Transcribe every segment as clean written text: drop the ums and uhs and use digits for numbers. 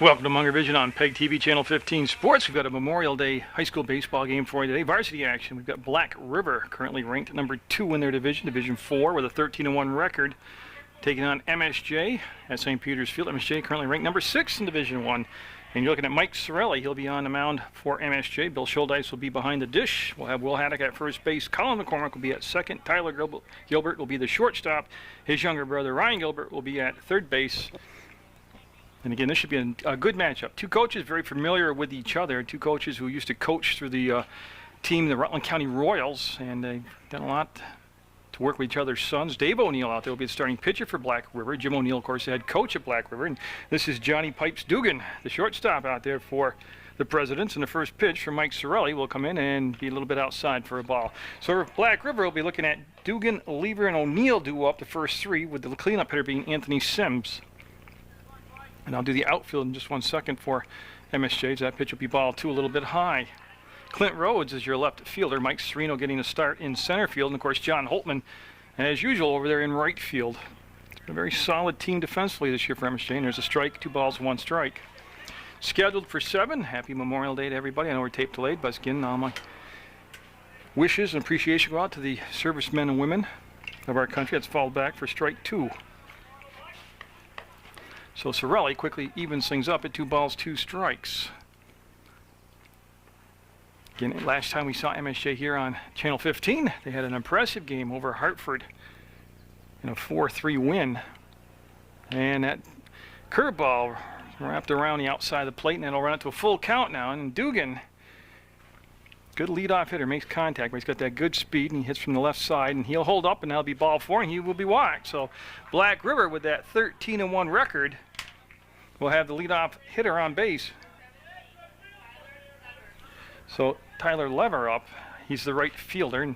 Welcome to Munger Vision on PEGTV Channel 15 Sports. We've got a Memorial Day high school baseball game for you today. Varsity action. We've got Black River, currently ranked number 2 in their division, Division 4, with a 13-1 record, taking on MSJ at St. Peter's Field. MSJ currently ranked number 6 in Division 1. And you're looking at Mike Sorelli. He'll be on the mound for MSJ. Bill Schuldeis will be behind the dish. We'll have Will Haddock at first base. Colin McCormick will be at second. Tyler Gilbert will be the shortstop. His younger brother, Ryan Gilbert, will be at third base. And again, this should be a good matchup. Two coaches very familiar with each other. Two coaches who used to coach through the team, the Rutland County Royals, and they've done a lot to work with each other's sons. Dave O'Neill out there will be the starting pitcher for Black River. Jim O'Neill, of course, the head coach at Black River. And this is Johnny Pipes Dugan, the shortstop out there for the Presidents. And the first pitch from Mike Sorelli will come in and be a little bit outside for a ball. So Black River will be looking at Dugan, Lever, and O'Neill do up the first three, with the cleanup hitter being Anthony Sims. And I'll do the outfield in just 1 second for MSJ. That pitch will be ball 2, a little bit high. Clint Rhodes is your left fielder. Mike Serino getting a start in center field. And, of course, John Holtman, as usual, over there in right field. A very solid team defensively this year for MSJ. And there's a strike, 2 balls, 1 strike. Scheduled for 7. Happy Memorial Day to everybody. I know we're tape delayed, but again, all my wishes and appreciation go out to the servicemen and women of our country. That's fouled back for strike 2. So Sorelli quickly evens things up at 2 balls, 2 strikes. Again, last time we saw MSJ here on Channel 15, they had an impressive game over Hartford in a 4-3 win. And that curveball wrapped around the outside of the plate, and it'll run it to a full count now. And Dugan, good leadoff hitter, makes contact, but he's got that good speed, and he hits from the left side, and he'll hold up, and that'll be ball 4, and he will be walked. So Black River, with that 13-1 record, will have the leadoff hitter on base. So Tyler Lever up. He's the right fielder. And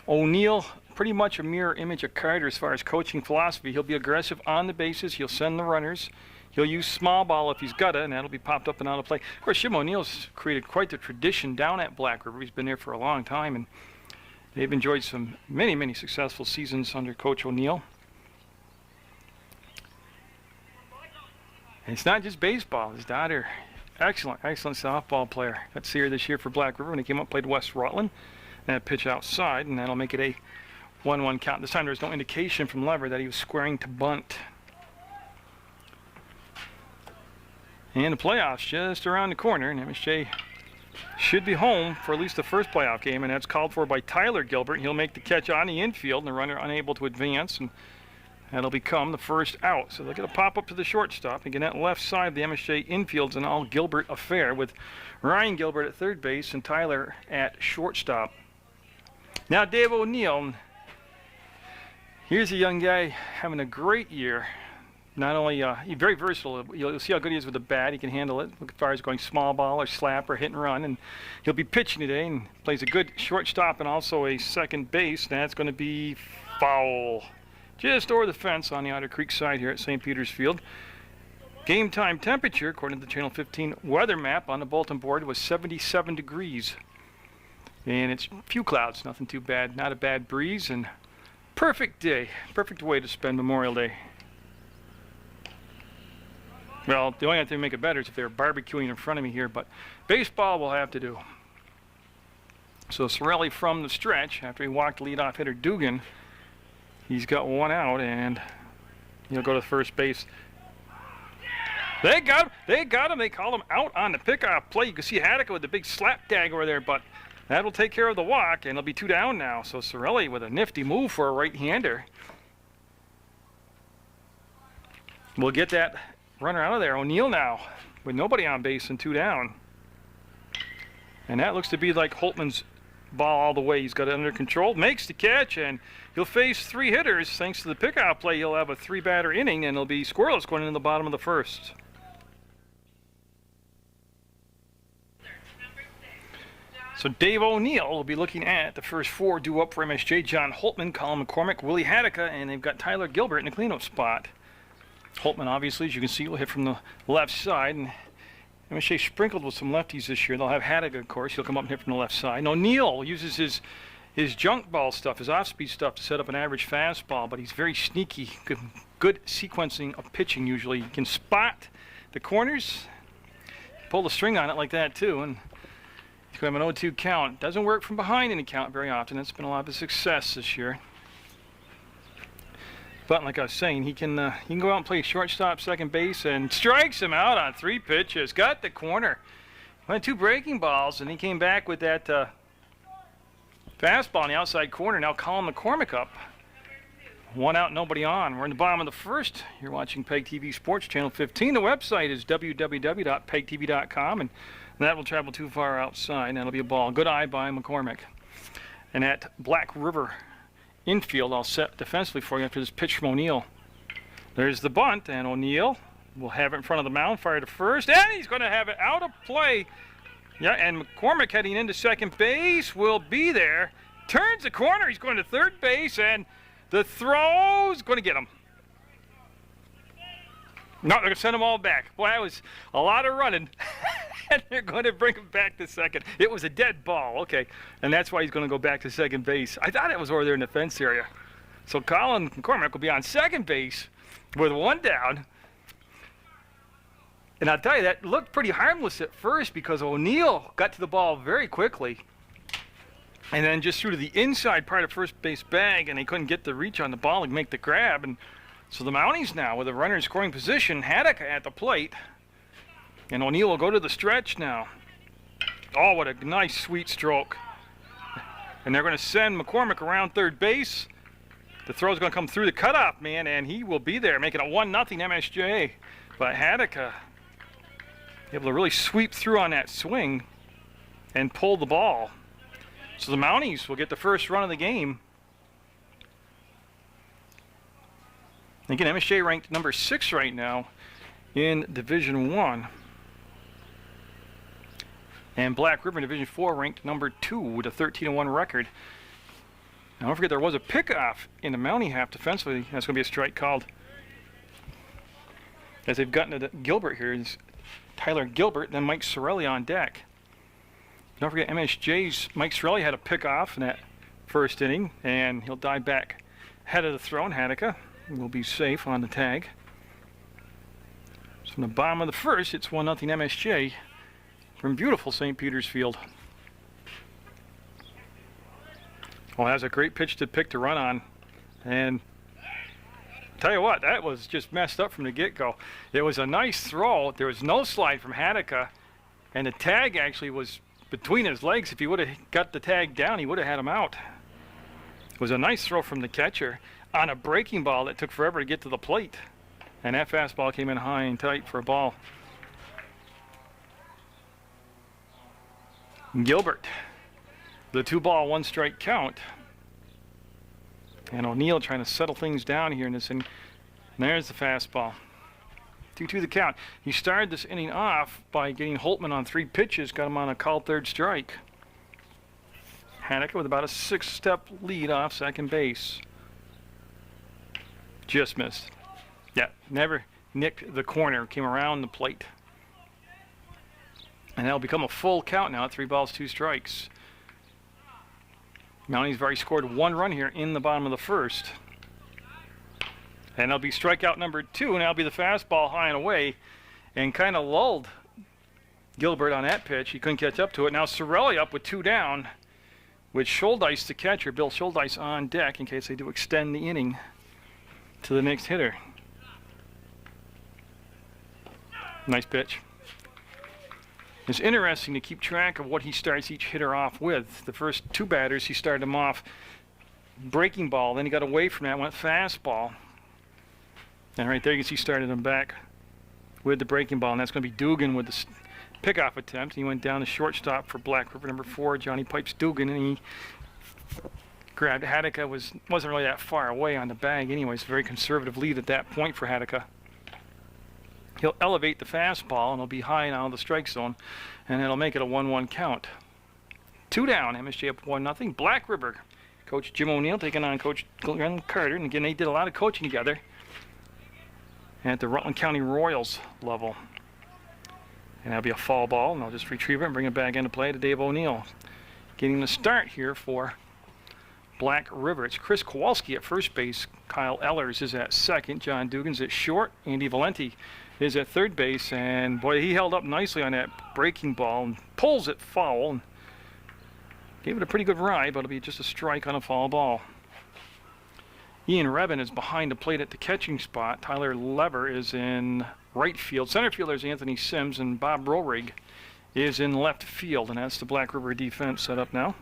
O'Neill, pretty much a mirror image of Carter as far as coaching philosophy. He'll be aggressive on the bases. He'll send the runners. He'll use small ball if he's got it, and that'll be popped up and out of play. Of course, Jim O'Neill's created quite the tradition down at Black River. He's been there for a long time, and they've enjoyed some many successful seasons under Coach O'Neill. And it's not just baseball. His daughter, excellent softball player. Got to see her this year for Black River when he came up, played West Rutland. And that pitch outside, and that'll make it a 1-1 count. This time there's no indication from Lever that he was squaring to bunt. And the playoffs just around the corner, and MSJ should be home for at least the first playoff game, and that's called for by Tyler Gilbert. He'll make the catch on the infield, and the runner unable to advance, and that'll become the first out. So they're going to pop up to the shortstop. Again, that left side of the MSJ infield's an all Gilbert affair, with Ryan Gilbert at third base and Tyler at shortstop. Now Dave O'Neill, here's a young guy having a great year. Not only he's very versatile. You'll see how good he is with the bat. He can handle it as far as going small ball or slap or hit and run. And he'll be pitching today and plays a good shortstop and also a second base. That's going to be foul. Just over the fence on the Otter Creek side here at St. Peter's Field. Game time temperature, according to the Channel 15 weather map on the bulletin board, was 77 degrees. And it's few clouds, nothing too bad. Not a bad breeze, and perfect day. Perfect way to spend Memorial Day. Well, the only thing to make it better is if they were barbecuing in front of me here, but baseball will have to do. So Sorelli from the stretch, after he walked leadoff hitter Dugan, he's got 1 out, and he'll go to first base. They got him. They call him out on the pickoff play. You can see Haddock with the big slap tag over there, but that'll take care of the walk, and it'll be 2 down now. So Sorelli with a nifty move for a right-hander. We'll get that runner out of there. O'Neill now with nobody on base and 2 down. And that looks to be like Holtman's ball all the way. He's got it under control, makes the catch, and he'll face 3 hitters. Thanks to the pickoff play, he'll have a 3-batter inning, and it'll be scoreless going into the bottom of the first. So Dave O'Neill will be looking at the first 4 due up for MSJ. John Holtman, Colin McCormick, Willie Haddock, and they've got Tyler Gilbert in the cleanup spot. Holtman, obviously, as you can see, will hit from the left side, and MSJ sprinkled with some lefties this year. They'll have Haddock, of course. He'll come up and hit from the left side. And O'Neill uses his junk ball stuff, his off-speed stuff, to set up an average fastball, but he's very sneaky. Good sequencing of pitching usually. He can spot the corners. Pull the string on it like that too, and he's going to have an 0-2 count. Doesn't work from behind any count very often. It's been a lot of success this year. But like I was saying, he can go out and play shortstop, second base, and strikes him out on 3 pitches. Got the corner. Went 2 breaking balls, and he came back with that fastball on the outside corner. Now Colin McCormick up. 1 out, nobody on. We're in the bottom of the first. You're watching PEGTV Sports Channel 15. The website is www.pegtv.com, and that will travel too far outside. And that'll be a ball. Good eye by McCormick. And at Black River infield, I'll set defensively for you after this pitch from O'Neill. There's the bunt, and O'Neill will have it in front of the mound, fire to first, and he's going to have it out of play. Yeah, and McCormick heading into second base will be there. Turns the corner, he's going to third base, and the throw's going to get him. No, they're going to send them all back. Boy, that was a lot of running. And they're going to bring him back to second. It was a dead ball, okay. And that's why he's going to go back to second base. I thought it was over there in the fence area. So Colin McCormick will be on second base with 1 down. And I'll tell you, that looked pretty harmless at first because O'Neill got to the ball very quickly. And then just threw to the inside part of first base bag, and they couldn't get the reach on the ball and make the grab. And so the Mounties now with a runner in scoring position, Haddock at the plate. And O'Neill will go to the stretch now. Oh, what a nice, sweet stroke. And they're going to send McCormick around third base. The throw's going to come through the cutoff man, and he will be there, making a 1-0 MSJ. But Haddock able to really sweep through on that swing and pull the ball. So the Mounties will get the first run of the game. Again, MSJ ranked number 6 right now in Division 1. And Black River in Division 4 ranked number 2 with a 13-1 record. Now don't forget there was a pickoff in the Mountie half defensively. That's going to be a strike called. As they've gotten to Gilbert here, it's Tyler Gilbert, then Mike Sorelli on deck. Don't forget MSJ's Mike Sorelli had a pickoff in that first inning, and he'll dive back head of the throw, and Haddock will be safe on the tag. So from the bottom of the first, it's 1-0 MSJ from beautiful St. Peter's Field. Well, that's a great pitch to pick to run on, and tell you what, that was just messed up from the get-go. It was a nice throw. There was no slide from Haddock, and the tag actually was between his legs. If he would have got the tag down, he would have had him out. It was a nice throw from the catcher on a breaking ball that took forever to get to the plate. And that fastball came in high and tight for a ball. Gilbert, the 2-ball, 1-strike count. And O'Neill trying to settle things down here in this inning. And there's the fastball. 2-2 the count. He started this inning off by getting Holtman on 3 pitches, got him on a called 3rd strike. Haddock with about a 6-step lead off second base. Just missed. Yeah, never nicked the corner, came around the plate. And that'll become a full count now at 3 balls, 2 strikes. Mounties have already scored 1 run here in the bottom of the first. And that'll be strikeout number 2, and that'll be the fastball high and away, and kind of lulled Gilbert on that pitch. He couldn't catch up to it. Now Sorelli up with 2 down, with Schuldeis, the catcher, Bill Schuldeis, on deck in case they do extend the inning to the next hitter. Nice pitch. It's interesting to keep track of what he starts each hitter off with. The first 2 batters, he started them off breaking ball, then he got away from that, went fastball. And right there you can see he started him back with the breaking ball, and that's going to be Dugan with the pickoff attempt. He went down the shortstop for Black River, number 4, Johnny Pipes Dugan, and he grabbed Haddock. Wasn't really that far away on the bag anyways. Very conservative lead at that point for Haddock. He'll elevate the fastball, and it'll be high now in the strike zone, and it'll make it a 1-1 count. 2 down, MSJ up 1-0. Black River, Coach Jim O'Neill taking on Coach Glenn Carter, and again they did a lot of coaching together at the Rutland County Royals level. And that'll be a foul ball, and they'll just retrieve it and bring it back into play to Dave O'Neill. Getting the start here for Black River. It's Chris Kowalski at first base. Kyle Ellers is at second. John Dugan's at short. Andy Valenti is at third base. And boy, he held up nicely on that breaking ball and pulls it foul. And gave it a pretty good ride, but it'll be just a strike on a foul ball. Ian Rebin is behind the plate at the catching spot. Tyler Lever is in right field. Center fielder is Anthony Sims, and Bob Rohrig is in left field. And that's the Black River defense set up now.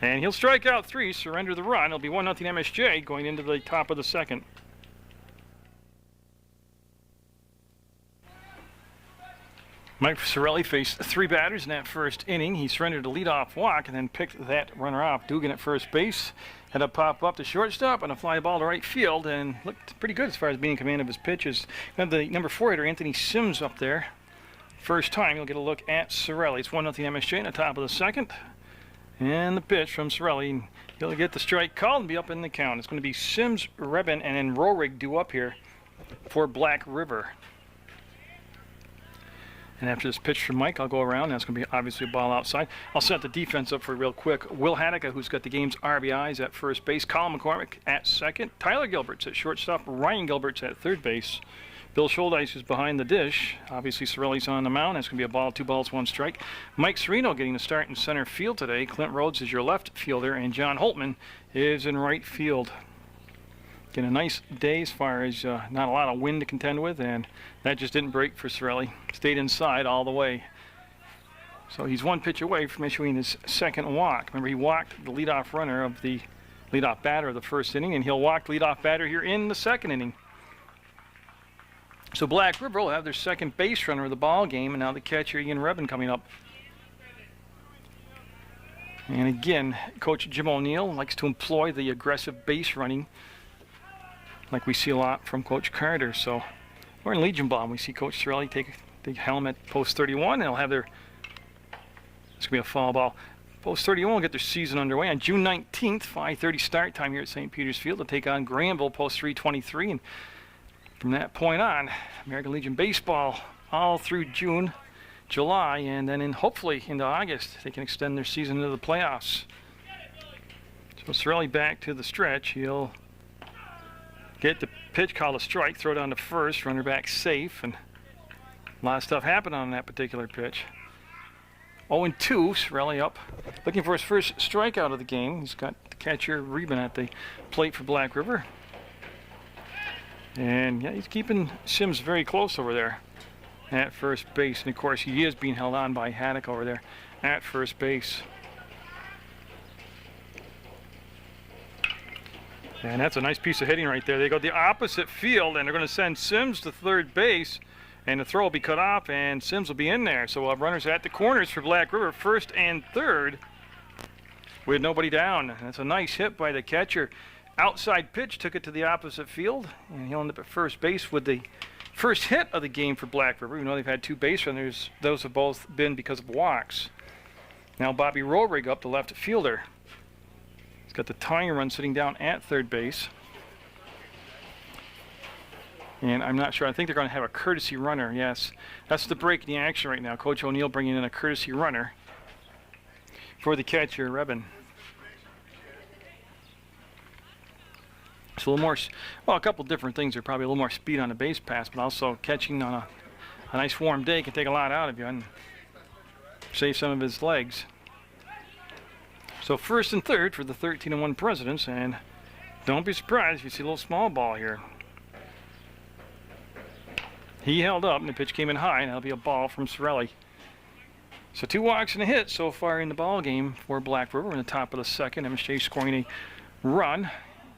And he'll strike out 3, surrender the run. It'll be 1-0 MSJ going into the top of the second. Mike Sorelli faced 3 batters in that first inning. He surrendered a leadoff walk and then picked that runner off. Dugan at first base had a pop up to shortstop and a fly ball to right field and looked pretty good as far as being in command of his pitches. We have the number 4 hitter, Anthony Sims, up there. First time you'll get a look at Sorelli. It's 1-0 MSJ in the top of the second. And the pitch from Sorelli. He'll get the strike called and be up in the count. It's going to be Sims, Rebin, and then Rohrig due up here for Black River. And after this pitch from Mike, I'll go around. That's going to be obviously a ball outside. I'll set the defense up for real quick. Will Haddicka, who's got the game's RBIs at first base. Colin McCormick at second. Tyler Gilbert's at shortstop. Ryan Gilbert's at third base. Bill Scholdice is behind the dish. Obviously, Sorelli's on the mound. That's going to be a ball, 2 balls, 1 strike. Mike Serino getting the start in center field today. Clint Rhodes is your left fielder, and John Holtman is in right field. Getting a nice day as far as not a lot of wind to contend with, and that just didn't break for Sorelli. Stayed inside all the way. So he's 1 pitch away from issuing his second walk. Remember, he walked the leadoff runner of the leadoff batter of the first inning, and he'll walk the leadoff batter here in the second inning. So Black River will have their second base runner of the ball game, and now the catcher Ian Rebin coming up. And again, Coach Jim O'Neill likes to employ the aggressive base running like we see a lot from Coach Carter. So we're in Legion Ball, and we see Coach Sorelli take the helm at post 31, and they'll have their, it's going to be a foul ball. Post 31 will get their season underway on June 19th, 5:30 start time here at St. Peter's Field to take on Granville, post 323. And from that point on, American Legion Baseball all through June, July, and then hopefully into August, they can extend their season into the playoffs. So Sorelli back to the stretch. He'll get the pitch called a strike, throw down to first, runner back safe, and a lot of stuff happened on that particular pitch. 0-2, Sorelli up, looking for his first strikeout of the game. He's got the catcher Reben at the plate for Black River. And yeah, he's keeping Sims very close over there at first base. And of course, he is being held on by Haddock over there at first base. And that's a nice piece of hitting right there. They go the opposite field, and they're going to send Sims to third base, and the throw will be cut off, and Sims will be in there. So we'll have runners at the corners for Black River, first and third, with nobody down. And that's a nice hit by the catcher. Outside pitch took it to the opposite field, and he'll end up at first base with the first hit of the game for Black River. You know they've had 2 base runners. Those have both been because of walks. Now Bobby Rohrig up, the left fielder. He's got the tying run sitting down at third base. And I'm not sure. I think they're going to have a courtesy runner. Yes, that's the break in the action right now. Coach O'Neill bringing in a courtesy runner for the catcher, Rebin. It's a little more, well, a couple different things. Are probably a little more speed on the base pass, but also catching on a nice warm day can take a lot out of you and save some of his legs. So first and third for the 13-1 Presidents, and don't be surprised if you see a little small ball here. He held up, and the pitch came in high, and that'll be a ball from Sorelli. So 2 walks and a hit so far in the ball game for Black River in the top of the second. MSJ scoring a run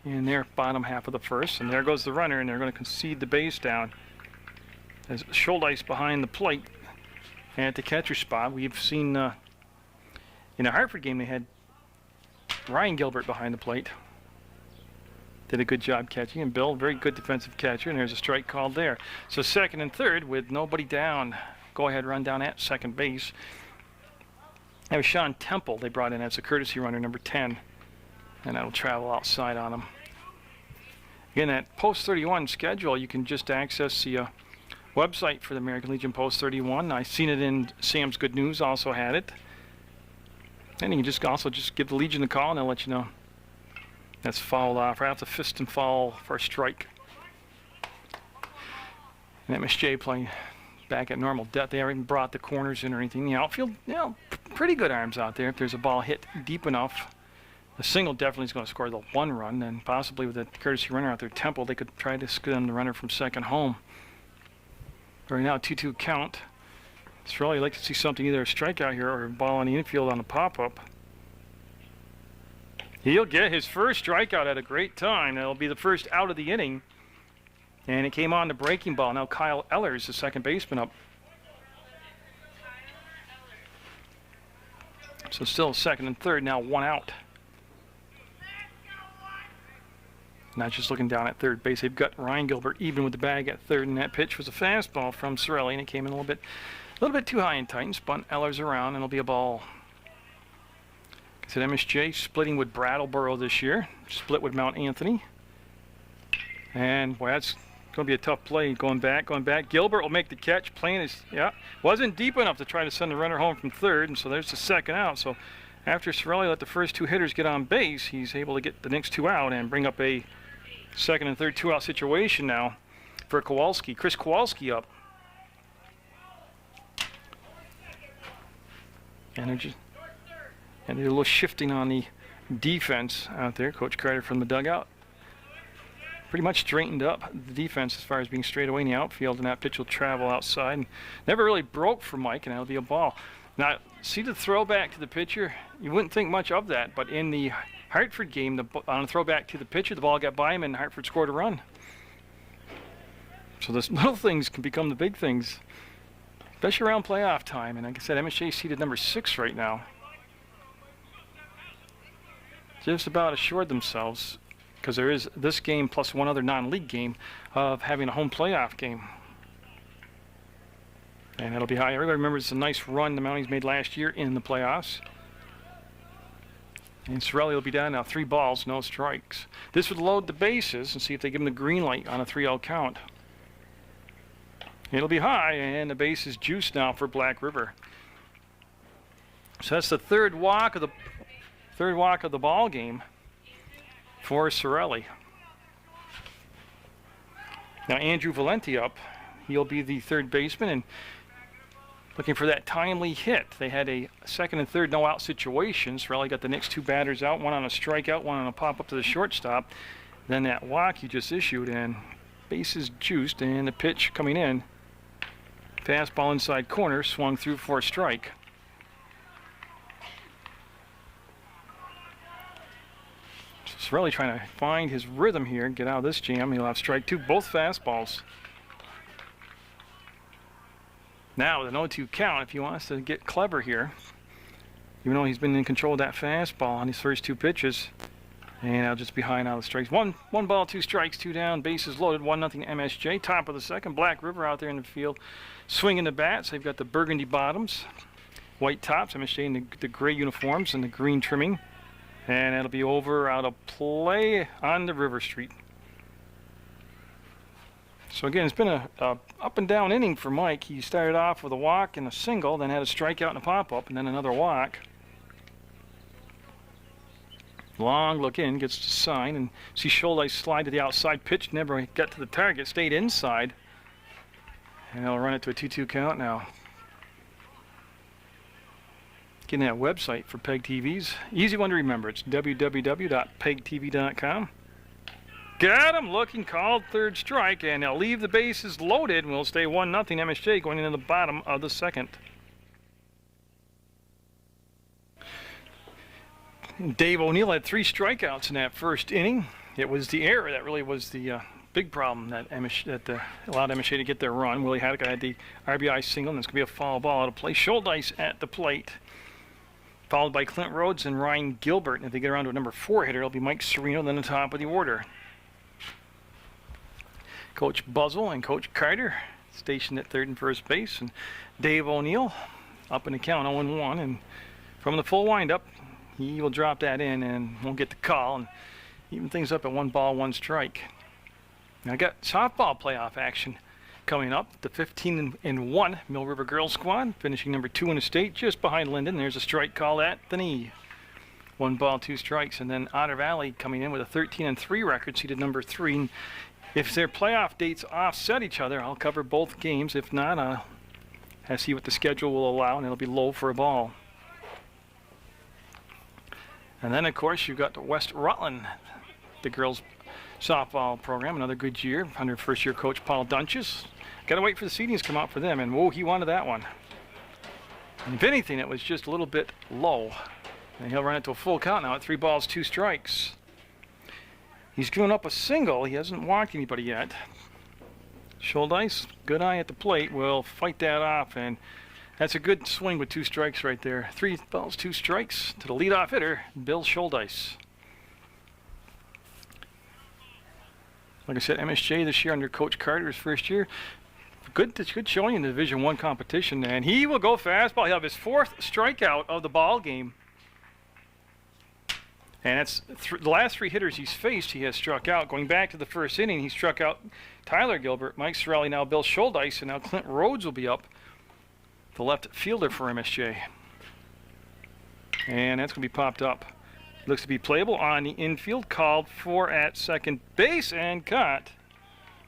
in their bottom half of the first, and there goes the runner, and they're going to concede the base down. As Scholdice behind the plate at the catcher spot. We've seen in the Hartford game they had Ryan Gilbert behind the plate. Did a good job catching, and Bill, very good defensive catcher, and there's a strike called there. So second and third with nobody down. Go ahead run down at second base. That was Sean Temple they brought in as a courtesy runner, number 10, and that'll travel outside on him. Again, that Post 31 schedule, you can just access the website for the American Legion Post 31. I've seen it in Sam's Good News, also had it. And you can just also give the Legion a call, and they'll let you know That's fouled off right off the fist and foul for a strike. And MSJ playing back at normal depth. They haven't brought the corners in or anything. The outfield, pretty good arms out there. If there's a ball hit deep enough, the single definitely is going to score the one run, and possibly with a courtesy runner out there, Temple, they could try to skim the runner from second home. Right now, 2-2 count. It's really like to see something, either a strikeout here or a ball on the infield on the pop-up. He'll get his first strikeout at a great time. That'll be the first out of the inning. And it came on the breaking ball. Now Kyle Ellers, the second baseman, up. So still second and third, now one out. Now just looking down at third base, they've got Ryan Gilbert even with the bag at third, and that pitch was a fastball from Sorelli, and it came in a little bit too high and tight, and spun Ellers around, and it'll be a ball. I said MSJ splitting with Brattleboro this year, split with Mount Anthony. And boy, that's going to be a tough play. Going back. Gilbert will make the catch. Wasn't deep enough to try to send the runner home from third, and so there's the second out. So after Sorelli let the first two hitters get on base, he's able to get the next two out and bring up a second and third two-out situation now for Kowalski. Chris Kowalski up. And they're a little shifting on the defense out there. Coach Carter from the dugout pretty much straightened up the defense as far as being straight away in the outfield, and that pitch will travel outside. And never really broke for Mike, and that'll be a ball. Now, see the throwback to the pitcher? You wouldn't think much of that, but in the Hartford game, on a throwback to the pitcher, the ball got by him, and Hartford scored a run. So those little things can become the big things, especially around playoff time. And like I said, MSJ seated number 6 right now. Just about assured themselves, because there is this game plus one other non-league game, of having a home playoff game. And it'll be high. Everybody remembers the nice run the Mounties made last year in the playoffs. And Sorelli will be down now 3 balls, no strikes. This would load the bases and see if they give him the green light on a 3-0 count. It'll be high, and the base is juiced now for Black River. So that's the third walk of the ball game for Sorelli. Now Andrew Valenti up. He'll be the third baseman and looking for that timely hit. They had a second and third no-out situation. Sorelli got the next 2 batters out, one on a strikeout, one on a pop-up to the shortstop. Then that walk he just issued, and bases juiced, and the pitch coming in. Fastball inside corner, swung through for a strike. Sorelli trying to find his rhythm here, get out of this jam. He'll have strike 2, both fastballs. Now with an 0-2 count, if he wants to get clever here, even though he's been in control of that fastball on his first 2 pitches, and I'll just behind out of the strikes. One ball, 2 strikes, 2 down, bases loaded, 1-0 MSJ. Top of the second, Black River out there in the field, swinging the bats. They've got the burgundy bottoms, white tops, MSJ in the gray uniforms and the green trimming. And it'll be over out of play on the River Street. So again, it's been a up and down inning for Mike. He started off with a walk and a single, then had a strikeout and a pop-up, and then another walk. Long look in, gets to sign, and see Scholdice slide to the outside. Pitch never got to the target, stayed inside. And they'll run it to a 2-2 count now. Getting that website for PEGTVs. Easy one to remember. It's www.pegtv.com. Got him looking, called, third strike, and they'll leave the bases loaded, and we'll stay 1-0 MSJ going into the bottom of the second. Dave O'Neill had 3 strikeouts in that first inning. It was the error that really was the big problem that allowed MSJ to get their run. Willie Haddock had the RBI single, and it's going to be a foul ball out of play. Scholdice at the plate, followed by Clint Rhodes and Ryan Gilbert. And if they get around to a number 4 hitter, it'll be Mike Sereno, then the top of the order. Coach Buzzle and Coach Carter stationed at third and first base, and Dave O'Neill up in the count 0-1, and from the full windup, he will drop that in and won't get the call, and even things up at 1 ball, 1 strike. Now I got softball playoff action coming up. The 15-1 Mill River Girls squad finishing number 2 in the state, just behind Linden. There's a strike call at the knee. 1 ball, 2 strikes. And then Otter Valley coming in with a 13-3 record, seeded number 3. If their playoff dates offset each other, I'll cover both games. If not, I'll see what the schedule will allow, and it'll be low for a ball. And then, of course, you've got West Rutland, the girls' softball program, another good year under first-year coach Paul Dunches. Got to wait for the seedings to come out for them, and whoa, he wanted that one. And if anything, it was just a little bit low. And he'll run it to a full count now at 3 balls, 2 strikes. He's given up a single. He hasn't walked anybody yet. Schuldice, good eye at the plate, will fight that off, and that's a good swing with 2 strikes right there. 3 balls, 2 strikes to the leadoff hitter, Bill Schuldice. Like I said, MSJ this year under Coach Carter's first year. Good showing in the Division I competition, and he will go fastball. He'll have his 4th strikeout of the ball game. And it's the last 3 hitters he's faced, he has struck out. Going back to the first inning, he struck out Tyler Gilbert, Mike Sorelli, now Bill Schuldice, and now Clint Rhodes will be up, the left fielder for MSJ. And that's going to be popped up. Looks to be playable on the infield, called for at second base, and caught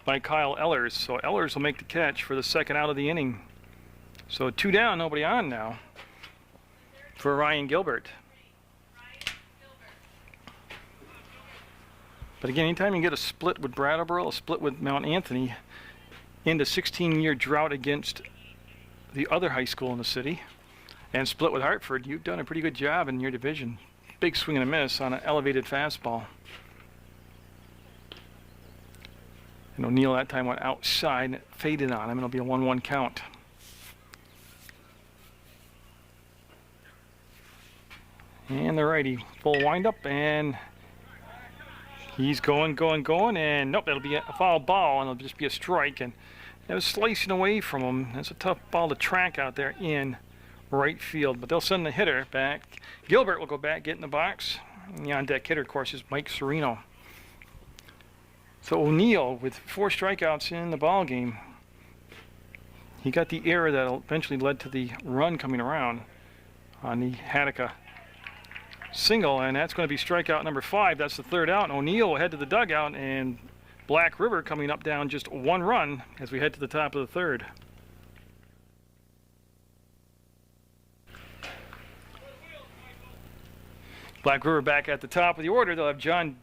by Kyle Ehlers. So Ehlers will make the catch for the 2nd out of the inning. So 2 down, nobody on now for Ryan Gilbert. But again, anytime you get a split with Brattleboro, a split with Mount Anthony, into 16-year drought against the other high school in the city, and split with Hartford, you've done a pretty good job in your division. Big swing and a miss on an elevated fastball. And O'Neill that time went outside and it faded on him. It'll be a 1-1 count. And the righty, full windup, and he's going, and nope, that'll be a foul ball, and it'll just be a strike, and it was slicing away from him. That's a tough ball to track out there in right field, but they'll send the hitter back. Gilbert will go back, get in the box. And the on-deck hitter, of course, is Mike Serino. So O'Neill with 4 strikeouts in the ball game. He got the error that eventually led to the run coming around on the Hattica single, and that's going to be strikeout number 5. That's the 3rd out, and O'Neill will head to the dugout, and Black River coming up down just 1 run as we head to the top of the 3rd. Black River back at the top of the order. They'll have John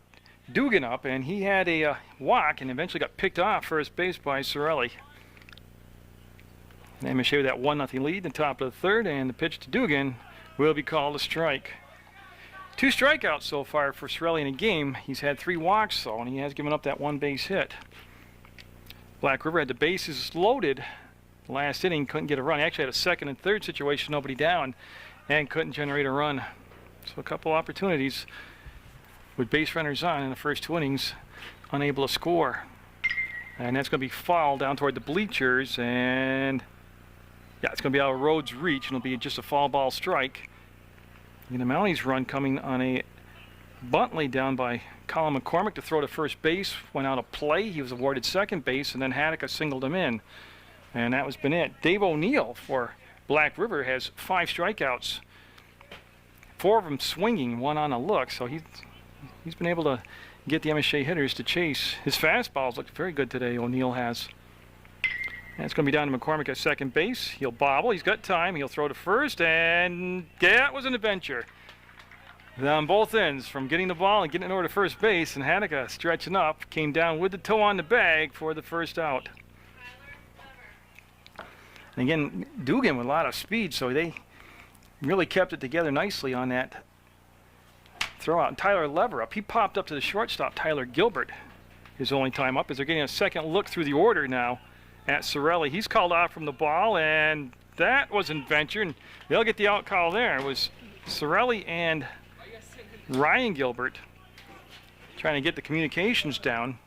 Dugan up, and he had a walk and eventually got picked off first base by Sorelli. And MSJ with that 1-0 lead in the top of the 3rd, and the pitch to Dugan will be called a strike. 2 strikeouts so far for Sorelli in a game. He's had 3 walks though, and he has given up that 1 base hit. Black River had the bases loaded last inning, couldn't get a run. He actually had a 2nd and 3rd situation, nobody down, and couldn't generate a run. So a couple opportunities with base runners on in the first 2 innings, unable to score. And that's going to be fouled down toward the bleachers, and yeah, it's going to be out of Rhodes' reach, and it'll be just a foul ball strike. And the Mounties run coming on a bunt laid down by Colin McCormick to throw to first base, went out of play. He was awarded second base, and then Hattica singled him in. And that was been it. Dave O'Neill for Black River has 5 strikeouts. 4 of them swinging, 1 on a look. So he's been able to get the MSJ hitters to chase. His fastballs look very good today, O'Neill has. And it's going to be down to McCormick at second base. He'll bobble. He's got time. He'll throw to first, and that was an adventure on both ends, from getting the ball and getting it over to first base, and Hattica stretching up, came down with the toe on the bag for the first out. And again, Dugan with a lot of speed, so they really kept it together nicely on that throw out. And Tyler Leverup, he popped up to the shortstop. Tyler Gilbert, his only time up, as they're getting a second look through the order now at Sorelli. He's called off from the ball, and that was an adventure, and they'll get the out call there. It was Sorelli and Ryan Gilbert trying to get the communications down,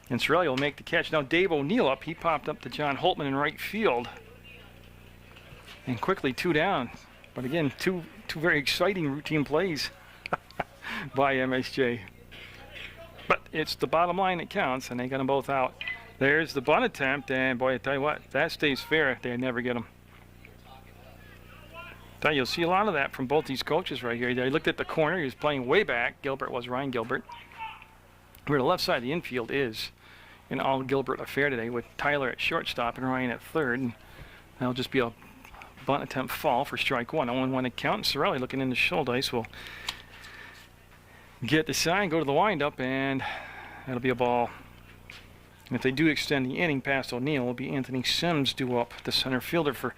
and Sorelli will make the catch. Now Dave O'Neill up. He popped up to John Holtman in right field, and quickly 2 down. But again, two very exciting routine plays by MSJ. But it's the bottom line that counts, and they got them both out. There's the bunt attempt, and boy, I tell you what, if that stays fair, they never get them. You'll see a lot of that from both these coaches right here. They looked at the corner. He was playing way back. Gilbert was Ryan Gilbert. Where the left side of the infield is an all Gilbert affair today with Tyler at shortstop and Ryan at third. And that'll just be a bunt attempt fall for strike one. 0-1 to count. And Sorelli looking in the shoulder dice will get the sign, go to the windup, and that'll be a ball. And if they do extend the inning past O'Neill, it'll be Anthony Sims due up, the center fielder for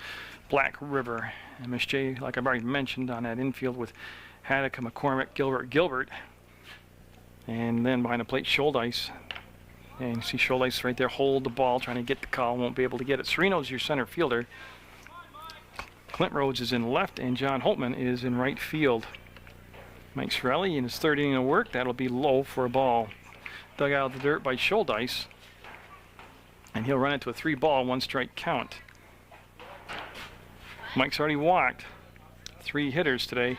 Black River. MSJ, like I've already mentioned, on that infield with Haddock, McCormick, Gilbert. And then behind the plate, Scholdice. And you see Scholdice right there hold the ball, trying to get the call, won't be able to get it. Sereno's your center fielder. Clint Rhodes is in left, and John Holtman is in right field. Mike Sorelli in his third inning of work. That'll be low for a ball. Dug out of the dirt by Scholdice. And he'll run it to a 3-ball, 1-strike count. Mike's already walked 3 hitters today,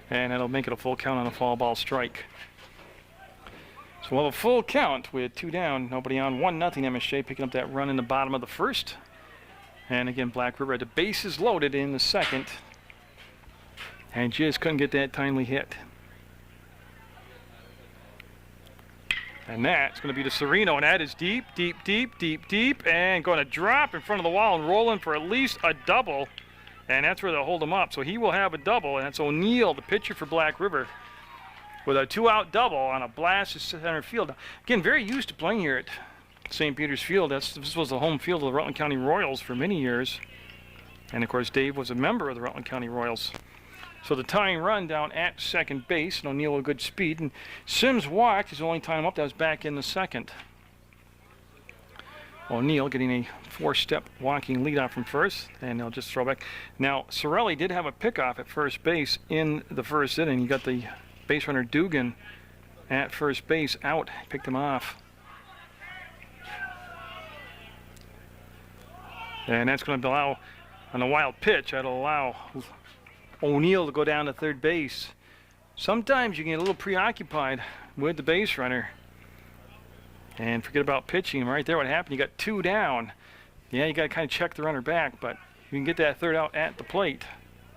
and that'll make it a full count on a foul ball strike. So we'll have a full count with 2 down, nobody on, 1-0 MSJ picking up that run in the bottom of the first. And again, Black River had the bases loaded in the second, and just couldn't get that timely hit. And that's going to be to Sereno, and that is deep, and going to drop in front of the wall and roll in for at least a double. And that's where they'll hold him up. So he will have a double, and that's O'Neill, the pitcher for Black River, with a 2-out double on a blast to center field. Again, very used to playing here at St. Peter's Field. This was the home field of the Rutland County Royals for many years. And, of course, Dave was a member of the Rutland County Royals. So the tying run down at second base, and O'Neill with good speed. And Sims walked his only time up. That was back in the second. O'Neill getting a 4-step walking leadoff from first, and they'll just throw back. Now, Sorelli did have a pickoff at first base in the first inning. You got the base runner Dugan at first base out, picked him off. And that's going to allow, on a wild pitch, that'll allow O'Neill to go down to third base. Sometimes you can get a little preoccupied with the base runner and forget about pitching. Right there, what happened, you got 2 down. Yeah, you got to kind of check the runner back, but you can get that third out at the plate.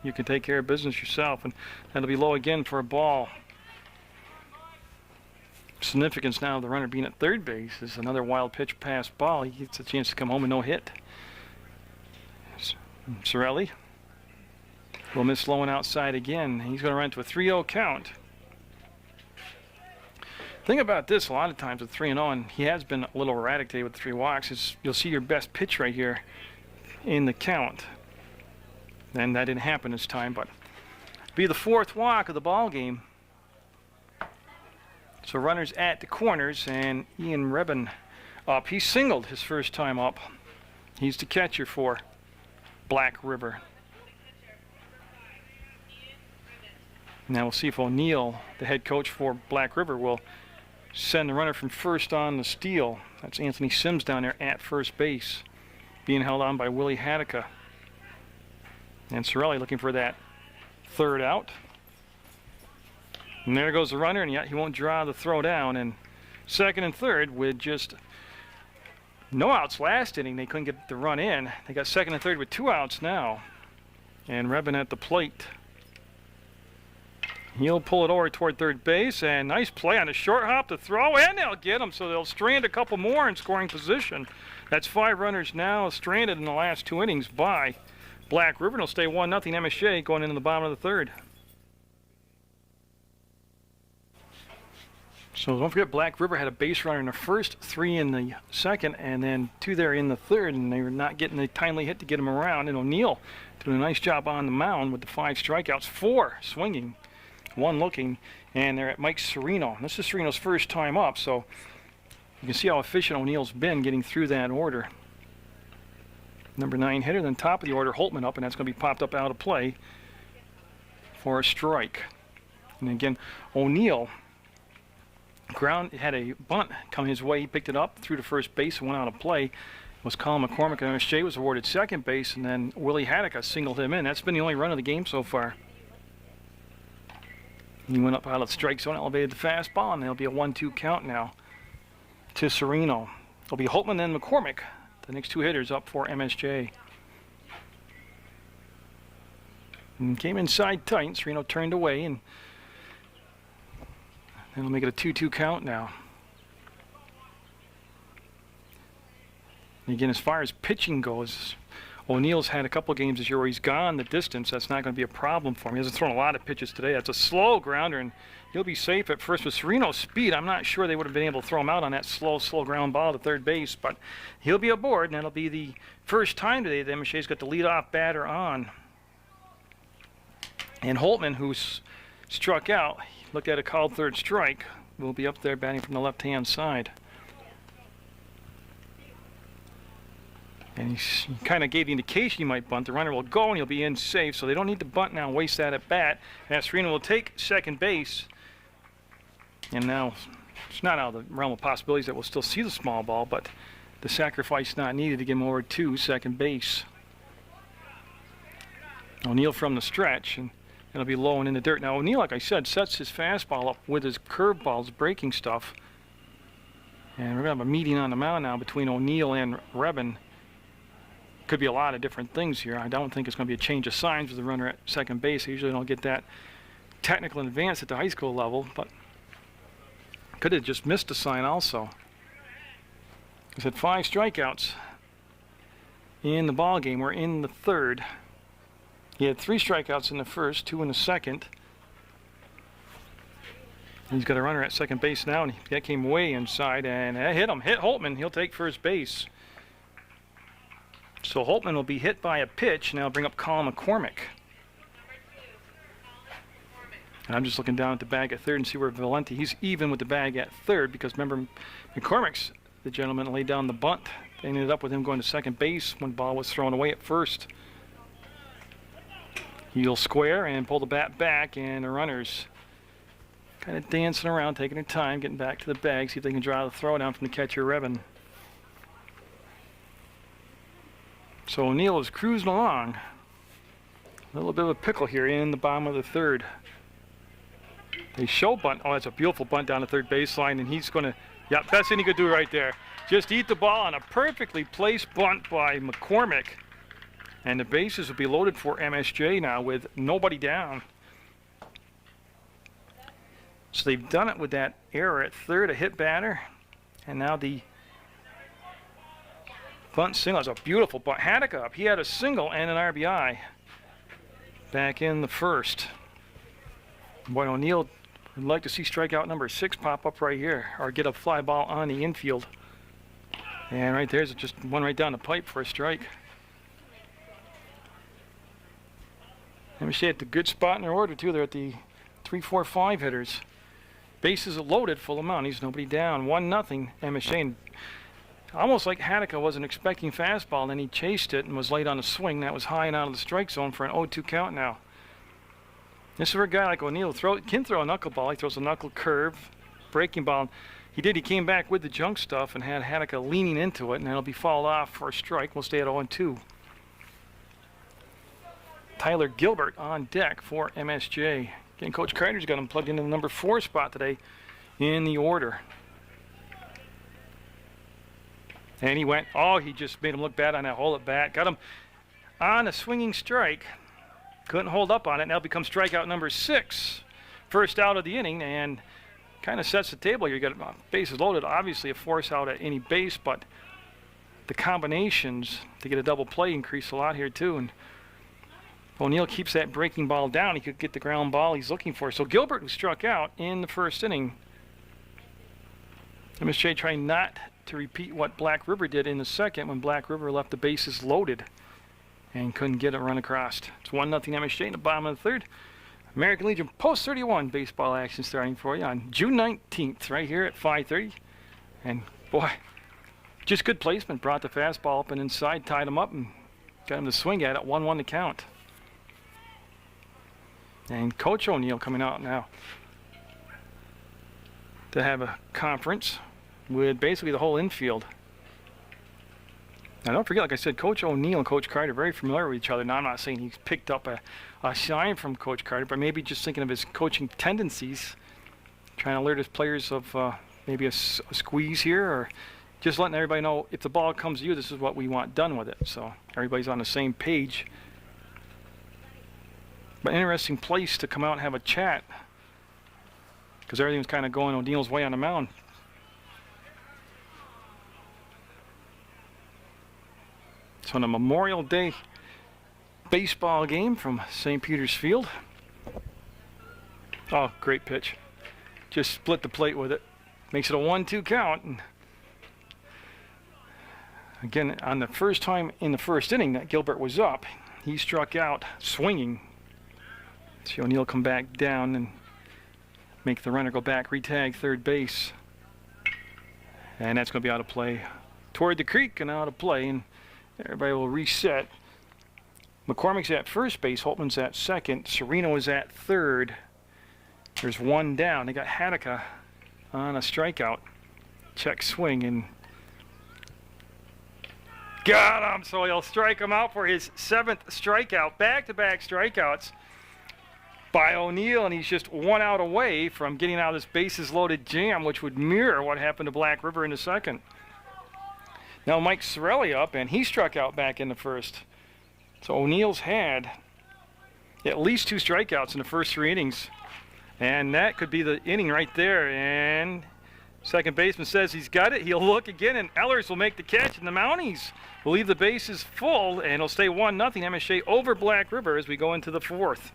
You can take care of business yourself, and that'll be low again for a ball. Significance now of the runner being at third base is another wild pitch pass ball. He gets a chance to come home and no hit. Sorelli will miss low and outside again. He's going to run to a 3-0 count. Thing about this, a lot of times with 3-0, and he has been a little erratic today with 3 walks, is you'll see your best pitch right here in the count. And that didn't happen this time, but be the 4th walk of the ball game. So runners at the corners, and Ian Rebben up. He singled his first time up. He's the catcher for Black River. Now we'll see if O'Neill, the head coach for Black River, will send the runner from first on the steal. That's Anthony Sims down there at first base, being held on by Willie Haddock. And Sorelli looking for that 3rd out. And there goes the runner, and yet he won't draw the throw down. And 2nd and 3rd with just no outs last inning. They couldn't get the run in. They got 2nd and 3rd with 2 outs now. And Rebben at the plate. He'll pull it over toward third base, and nice play on the short hop to throw, and they'll get him, so they'll strand a couple more in scoring position. That's 5 runners now stranded in the last 2 innings by Black River. It'll stay 1-0 MSJ going into the bottom of the 3rd. So don't forget, Black River had a base runner in the first, 3 in the second, and then 2 there in the 3rd, and they were not getting the timely hit to get him around. And O'Neill doing a nice job on the mound with the 5 strikeouts, 4 swinging, 1 looking, and they're at Mike Sereno. This is Sereno's first time up, so you can see how efficient O'Neill's been getting through that order. Number 9 hitter, then top of the order, Holtman up, and that's going to be popped up out of play for a strike. And again, O'Neill had a bunt come his way. He picked it up, threw to first base, and went out of play. Was Colin McCormick, and MSJ was awarded second base, and then Willie Haddock singled him in. That's been the only run of the game so far. He went up out of the strike zone, elevated the fastball, and there'll be a 1-2 count now to Sereno. It'll be Holtman and McCormick, the next 2 hitters up for MSJ. And came inside tight. Sereno turned away, and it'll make it a 2-2 count now. And again, as far as pitching goes, O'Neill's had a couple games this year where he's gone the distance. That's not going to be a problem for him. He hasn't thrown a lot of pitches today. That's a slow grounder, and he'll be safe at first. With Sereno's speed, I'm not sure they would have been able to throw him out on that slow ground ball to third base, but he'll be aboard, and that'll be the first time today that MSJ's got the leadoff batter on. And Holtman, who's struck out, looked at a called third strike, will be up there batting from the left-hand side. And he kind of gave the indication he might bunt. The runner will go and he'll be in safe, so they don't need to bunt now and waste that at bat. And Sereno will take second base. And now it's not out of the realm of possibilities that we'll still see the small ball, but the sacrifice not needed to get him over to second base. O'Neill from the stretch, and it'll be low and in the dirt. Now O'Neill, like I said, sets his fastball up with his curveballs, breaking stuff. And we're going to have a meeting on the mound now between O'Neill and Rebin. Could be a lot of different things here. I don't think it's going to be a change of signs with the runner at second base. I usually don't get that technical in advance at the high school level, but could have just missed a sign also. He's had 5 strikeouts in the ball game. We're in the third. He had 3 strikeouts in the first, 2 in the second. He's got a runner at second base now, and that came way inside, and that hit him. Hit Holtman. He'll take first base. So Holtman will be hit by a pitch, and that'll bring up Colin McCormick. And I'm just looking down at the bag at third and see where Valenti, he's even with the bag at third, because remember, McCormick's the gentleman that laid down the bunt. They ended up with him going to second base when the ball was thrown away at first. He'll square and pull the bat back, and the runners kind of dancing around, taking their time, getting back to the bag, see if they can draw the throw down from the catcher, Rebin. So O'Neill is cruising along. A little bit of a pickle here in the bottom of the third. They show bunt. Oh, that's a beautiful bunt down the third baseline, and he's going to, yeah, best thing he could do right there. Just eat the ball on a perfectly placed bunt by McCormick. And the bases will be loaded for MSJ now with nobody down. So they've done it with that error at third, a hit batter, and now the bunt single. That's a beautiful bunt. Haddock up. He had a single and an RBI back in the first. Boy, O'Neill would like to see strikeout number 6 pop up right here, or get a fly ball on the infield. And right there's just one right down the pipe for a strike. MSJ at the good spot in their order too. They're at the 3, 4, 5 hitters. Bases are loaded, full amount. He's nobody down. 1-0 MSJ. And almost like Haddock wasn't expecting fastball, and then he chased it and was late on the swing. That was high and out of the strike zone for an 0-2 count now. This is where a guy like O'Neill can throw a knuckleball. He throws a knuckle curve, breaking ball. He came back with the junk stuff and had Haddock leaning into it, and it'll be fouled off for a strike. We'll stay at 0-2. Tyler Gilbert on deck for MSJ. Again, Coach Carter's got him plugged into the number 4 spot today in the order. And he went, he just made him look bad on that hole at bat. Got him on a swinging strike. Couldn't hold up on it. Now becomes strikeout number 6. First out of the inning, and kind of sets the table here. You got bases loaded, obviously a force out at any base, but the combinations to get a double play increase a lot here too. And O'Neill keeps that breaking ball down. He could get the ground ball he's looking for. So Gilbert, who struck out in the first inning. MSJ trying not to repeat what Black River did in the second when Black River left the bases loaded and couldn't get a run across. It's 1-0 MSJ in the bottom of the third. American Legion Post 31 baseball action starting for you on June 19th right here at 5:30. And boy, just good placement. Brought the fastball up and inside, tied him up, and got him to swing at it. 1-1 to count. And Coach O'Neill coming out now to have a conference with basically the whole infield. Now don't forget, like I said, Coach O'Neill and Coach Carter are very familiar with each other. Now I'm not saying he's picked up a shine from Coach Carter, but maybe just thinking of his coaching tendencies, trying to alert his players of maybe a squeeze here, or just letting everybody know if the ball comes to you, this is what we want done with it. So everybody's on the same page. But interesting place to come out and have a chat, because everything's kind of going O'Neill's way on the mound. So on a Memorial Day baseball game from St. Peter's Field. Oh, great pitch. Just split the plate with it. Makes it a 1-2 count. And again, on the first time in the first inning that Gilbert was up, he struck out swinging. So O'Neill come back down and make the runner go back, retag third base. And that's going to be out of play. Toward the creek and out of play, and everybody will reset. McCormick's at first base, Holtman's at second, Sereno is at third. There's one down. They got Hadaka on a strikeout. Check swing and got him. So he'll strike him out for his 7th strikeout. Back-to-back strikeouts by O'Neill, and he's just 1 out away from getting out of this bases loaded jam, which would mirror what happened to Black River in the second. Now Mike Sorelli up, and he struck out back in the first. So O'Neill's had at least 2 strikeouts in the first 3 innings. And that could be the inning right there. And second baseman says he's got it. He'll look again, and Ellers will make the catch. And the Mounties will leave the bases full, and it'll stay 1-0 MSJ over Black River as we go into the 4th.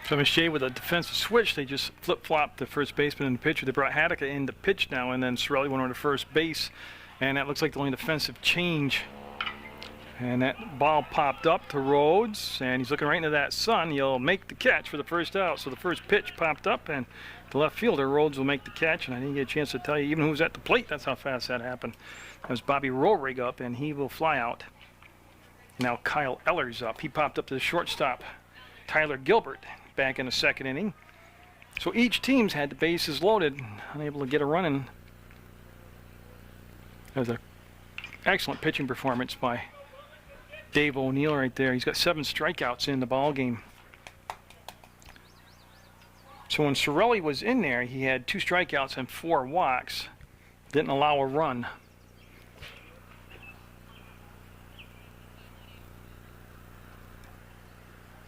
So MSJ with a defensive switch, they just flip-flopped the first baseman and the pitcher. They brought Hadaka in to pitch now, and then Sorelli went over to first base. And that looks like the only defensive change. And that ball popped up to Rhodes, and he's looking right into that sun. He'll make the catch for the first out. So the first pitch popped up, and the left fielder, Rhodes, will make the catch. And I didn't get a chance to tell you even who was at the plate. That's how fast that happened. That was Bobby Rohrig up, and he will fly out. Now Kyle Ellers up. He popped up to the shortstop. Tyler Gilbert back in the second inning. So each team's had the bases loaded, unable to get a run in. That was an excellent pitching performance by Dave O'Neill right there. He's got 7 strikeouts in the ball game. So when Sorelli was in there, he had 2 strikeouts and 4 walks. Didn't allow a run.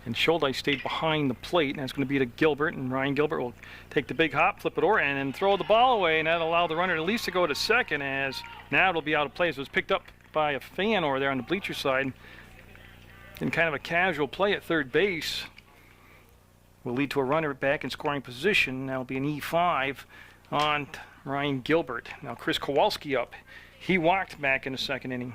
And Schuldeis stayed behind the plate, and that's going to be to Gilbert, and Ryan Gilbert will take the big hop, flip it over, and then throw the ball away, and that'll allow the runner at least to go to second, as now it'll be out of play. So it was picked up by a fan over there on the bleacher side. And kind of a casual play at third base will lead to a runner back in scoring position. That'll be an E5 on Ryan Gilbert. Now Chris Kowalski up. He walked back in the second inning.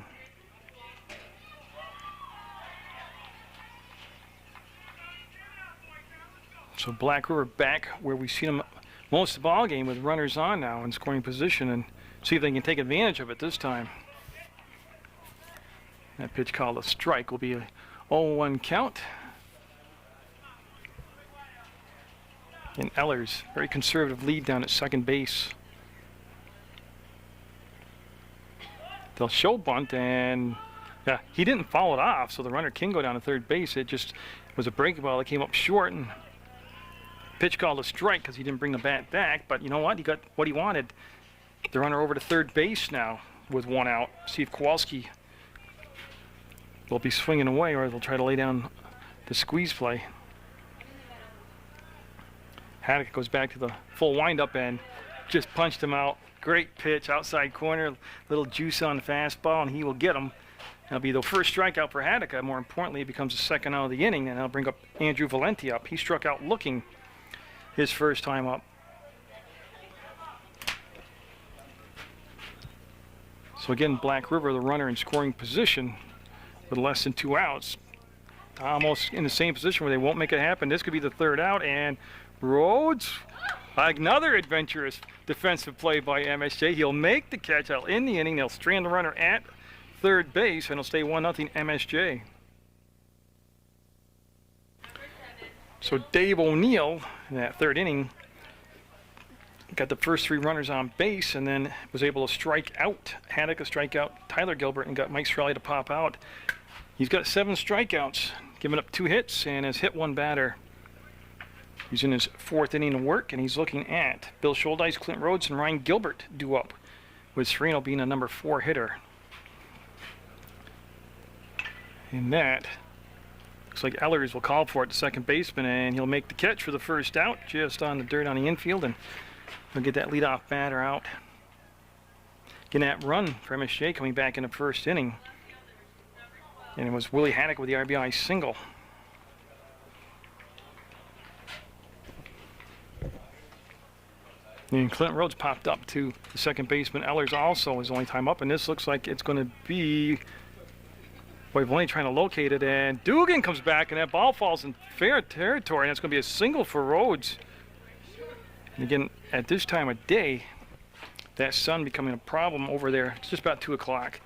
So Black River back where we've seen them most of the ball game with runners on now in scoring position, and see if they can take advantage of it this time. That pitch called a strike will be a 0-1 count. And Ellers, very conservative lead down at second base. They'll show bunt, and yeah, he didn't foul it off, so the runner can go down to third base. It just was a breaking ball that came up short, and pitch called a strike because he didn't bring the bat back. But you know what? He got what he wanted. The runner over to third base now with 1 out. See if Kowalski will be swinging away, or they'll try to lay down the squeeze play. Haddock goes back to the full windup and just punched him out. Great pitch, outside corner, little juice on the fastball, and he will get him. That'll be the first strikeout for Haddock. More importantly, it becomes the second out of the inning, and that'll bring up Andrew Valenti up. He struck out looking his first time up. So again, Black River, the runner in scoring position with less than 2 outs. Almost in the same position where they won't make it happen. This could be the third out, and Rhodes, another adventurous defensive play by MSJ. He'll make the catch out in the inning. They'll strand the runner at third base, and it'll stay 1-0 MSJ. So Dave O'Neill in that third inning got the first 3 runners on base, and then was able to strike out Haddock, a strikeout Tyler Gilbert, and got Mike Sorelli to pop out. He's got 7 strikeouts, giving up 2 hits, and has hit 1 batter. He's in his 4th inning of work, and he's looking at Bill Schuldeis, Clint Rhodes, and Ryan Gilbert due up, with Sereno being a number 4 hitter. And that looks like Ellers will call for it, the second baseman, and he'll make the catch for the first out, just on the dirt on the infield, and he'll get that leadoff batter out. Getting that run for MSJ coming back in the first inning. And it was Willie Haddock with the RBI single. And Clint Rhodes popped up to the second baseman. Ellers also his only time up, and this looks like it's going to be, boy, we're only trying to locate it, and Dugan comes back, and that ball falls in fair territory, and it's going to be a single for Rhodes. And again, at this time of day, that sun becoming a problem over there. It's just about 2 o'clock.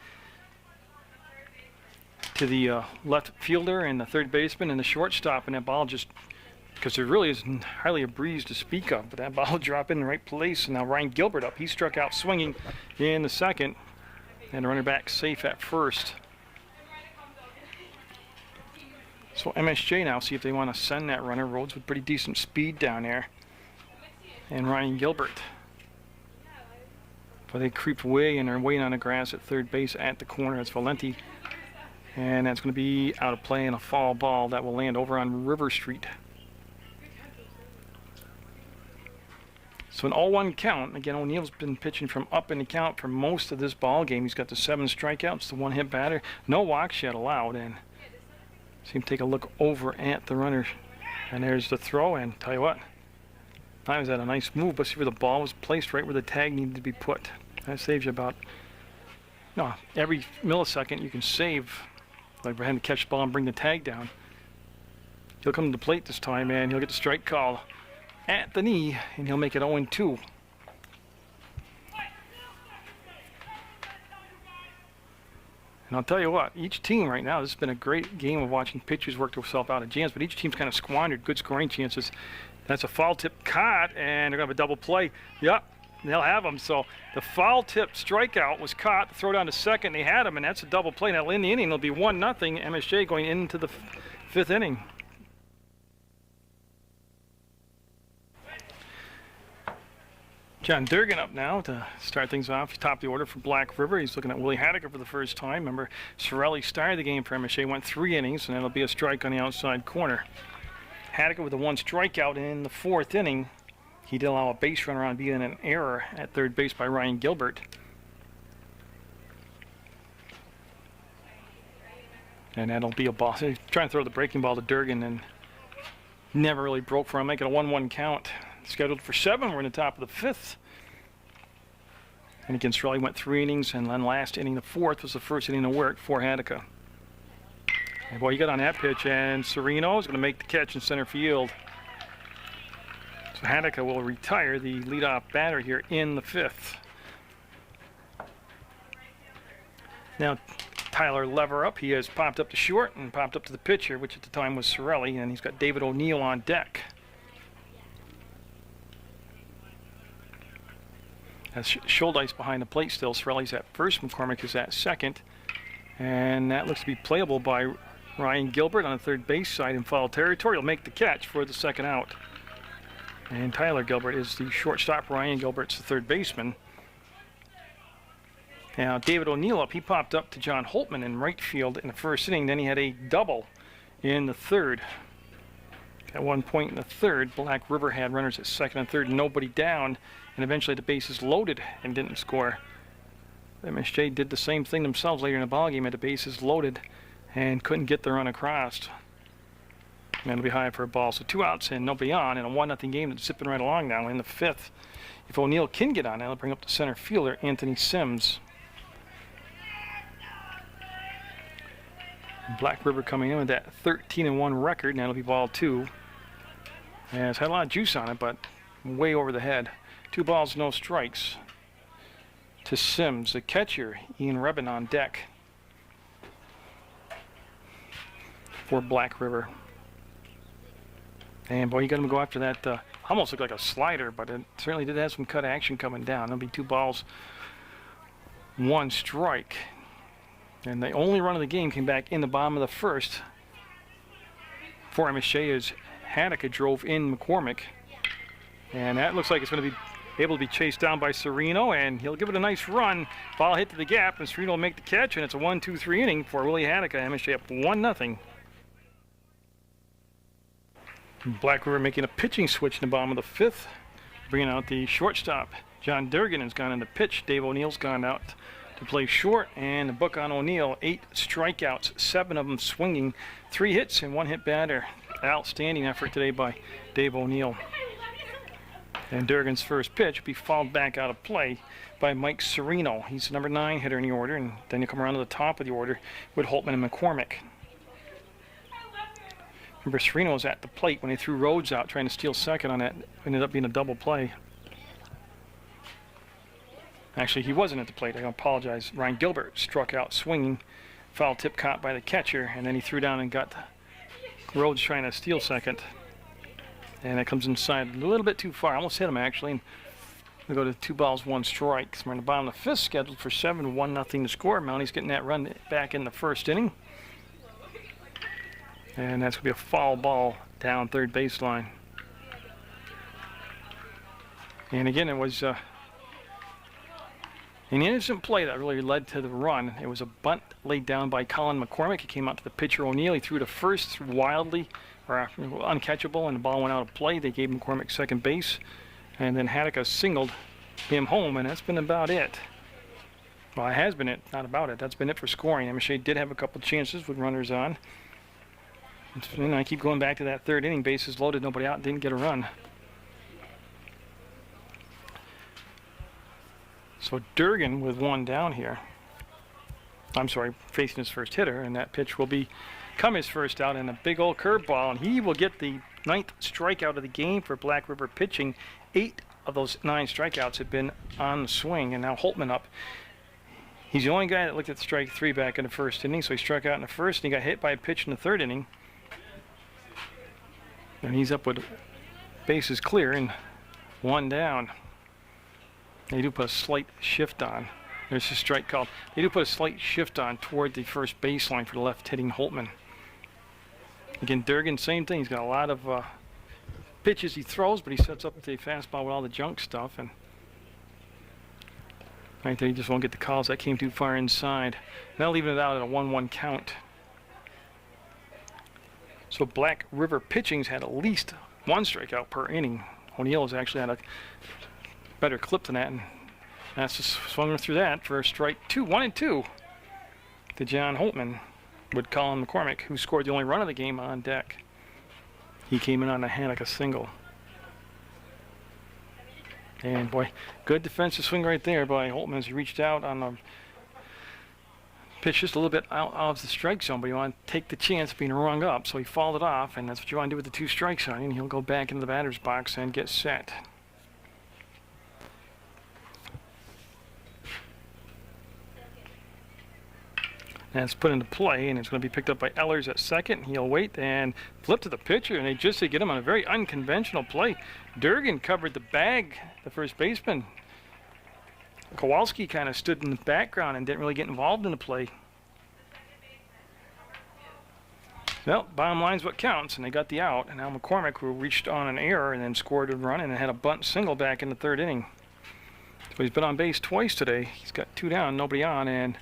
To the left fielder and the third baseman and the shortstop, and that ball just, because there really isn't hardly a breeze to speak of, but that ball dropped in the right place, and now Ryan Gilbert up. He struck out swinging in the second, and the runner back safe at first. So MSJ now see if they want to send that runner. Rhodes with pretty decent speed down there, and Ryan Gilbert. But they creep way and are waiting on the grass at third base at the corner. It's Valenti. And that's going to be out of play, and a foul ball that will land over on River Street. So an 0-1 count. Again, O'Neill's been pitching from up in the count for most of this ball game. He's got the 7 strikeouts, the 1-hit batter. No walks yet allowed. And see him take a look over at the runner. And there's the throw. And tell you what, that was a nice move. But see where the ball was placed, right where the tag needed to be put. That saves you about, no, every millisecond you can save, like for him to catch the ball and bring the tag down. He'll come to the plate this time, and he'll get the strike call at the knee, and he'll make it 0-2. And I'll tell you what, each team right now, this has been a great game of watching pitchers work themselves out of jams, but each team's kind of squandered good scoring chances. That's a foul tip caught, and they're going to have a double play. Yep. They'll have them. So the foul tip strikeout was caught. The throw down to second, they had him, and that's a double play. Now in the inning, it'll be 1-0. MSJ going into the 5th inning. John Durgan up now to start things off. Top of the order for Black River. He's looking at Willie Haddock for the first time. Remember, Sorelli started the game for MSJ, went 3 innings, and it'll be a strike on the outside corner. Haddock with a 1 strikeout in the 4th inning. He did allow a base runner on being an error at third base by Ryan Gilbert. And that'll be a ball. He's trying to throw the breaking ball to Durgan and never really broke for him. Make it a 1-1 count. Scheduled for 7. We're in the top of the 5th. And again, Sorelli went 3 innings, and then last inning, the 4th, was the first inning of work for Haddock. And boy, he got on that pitch, and Sereno is going to make the catch in center field. So Haddock will retire the leadoff batter here in the 5th. Now Tyler Leverup, he has popped up to short and popped up to the pitcher, which at the time was Sorelli, and he's got David O'Neill on deck. That's Schuldice behind the plate still. Sorelli's at first, McCormick is at second, and that looks to be playable by Ryan Gilbert on the third base side in foul territory. He'll make the catch for the second out. And Tyler Gilbert is the shortstop. Ryan Gilbert's the third baseman. Now David O'Neill up, he popped up to John Holtman in right field in the first inning. Then he had a double in the third. At one point in the third, Black River had runners at second and third, nobody down, and eventually the bases loaded and didn't score. MSJ did the same thing themselves later in the ballgame, had the bases loaded and couldn't get the run across. And it'll be high for a ball. So 2 outs and nobody on in a 1-0 game that's zipping right along now in the 5th. If O'Neill can get on, that'll bring up the center fielder, Anthony Sims. And Black River coming in with that 13-1 record, and that'll be ball 2. And it's had a lot of juice on it, but way over the head. 2 balls, no strikes to Sims. The catcher, Ian Rebin, on deck for Black River. And boy, you got him to go after that. Almost looked like a slider, but it certainly did have some cut action coming down. There'll be 2 balls, 1 strike. And the only run of the game came back in the bottom of the 1st for MSJ as Haddock drove in McCormick. And that looks like it's going to be able to be chased down by Sereno, and he'll give it a nice run. Ball hit to the gap, and Sereno will make the catch, and it's a 1-2-3 inning for Willie Haddock. MSJ up 1-0. Black River making a pitching switch in the bottom of the 5th, bringing out the shortstop. John Durgan has gone in the pitch. Dave O'Neill's gone out to play short, and the book on O'Neill, 8 strikeouts, 7 of them swinging, 3 hits and 1 hit batter. Outstanding effort today by Dave O'Neill. And Durgan's first pitch will be fouled back out of play by Mike Sereno. He's the number 9 hitter in the order, and then you come around to the top of the order with Holtman and McCormick. Remember, Sereno was at the plate when they threw Rhodes out trying to steal second on that. Ended up being a double play. Actually, he wasn't at the plate. I apologize. Ryan Gilbert struck out swinging. Foul tip caught by the catcher, and then he threw down and got Rhodes trying to steal second. And it comes inside a little bit too far. Almost hit him, actually. And we go to 2 balls, 1 strike. So we're in the bottom of the 5th, scheduled for 7, 1-0 to score. Mounty's getting that run back in the 1st inning. And that's going to be a foul ball down third baseline. And again, it was an innocent play that really led to the run. It was a bunt laid down by Colin McCormick. He came out to the pitcher O'Neill. He threw to first, threw wildly, or uncatchable, and the ball went out of play. They gave McCormick second base, and then Haddock singled him home, and that's been about it. Well, it has been it, not about it. That's been it for scoring. MSJ did have a couple chances with runners on. And I keep going back to that 3rd inning. Bases loaded, nobody out, didn't get a run. So Durgan with 1 down here. I'm sorry, facing his first hitter, and that pitch will become his first out, and a big old curveball, and he will get the 9th strikeout of the game for Black River pitching. 8 of those 9 strikeouts have been on the swing, and now Holtman up. He's the only guy that looked at strike 3 back in the 1st inning, so he struck out in the 1st, and he got hit by a pitch in the 3rd inning. And he's up with bases clear and 1 down. They do put a slight shift on. There's a strike called. They do put a slight shift on toward the first baseline for the left-hitting Holtman. Again, Durgan, same thing. He's got a lot of pitches he throws, but he sets up with a fastball with all the junk stuff. And right there, he just won't get the calls. That came too far inside. Now leaving it out at a 1-1 count. So Black River pitching's had at least 1 strikeout per inning. O'Neill has actually had a better clip than that, and that's just swung through that for strike 2, 1-2 to John Holtman with Colin McCormick, who scored the only run of the game on deck. He came in on a Haddock single. And boy, good defensive swing right there by Holtman as he reached out on the pitch just a little bit out of the strike zone, but you want to take the chance of being rung up, so he fouled it off, and that's what you want to do with the 2 strikes on, and he'll go back into the batter's box and get set. That's put into play, and it's going to be picked up by Ellers at second. He'll wait and flip to the pitcher, and they just get him on a very unconventional play. Durgan covered the bag, the first baseman. Kowalski kind of stood in the background and didn't really get involved in the play. Well, bottom line's what counts, and they got the out. And now McCormick, who reached on an error and then scored a run and had a bunt single back in the 3rd inning. So he's been on base twice today. He's got 2 down, nobody on, and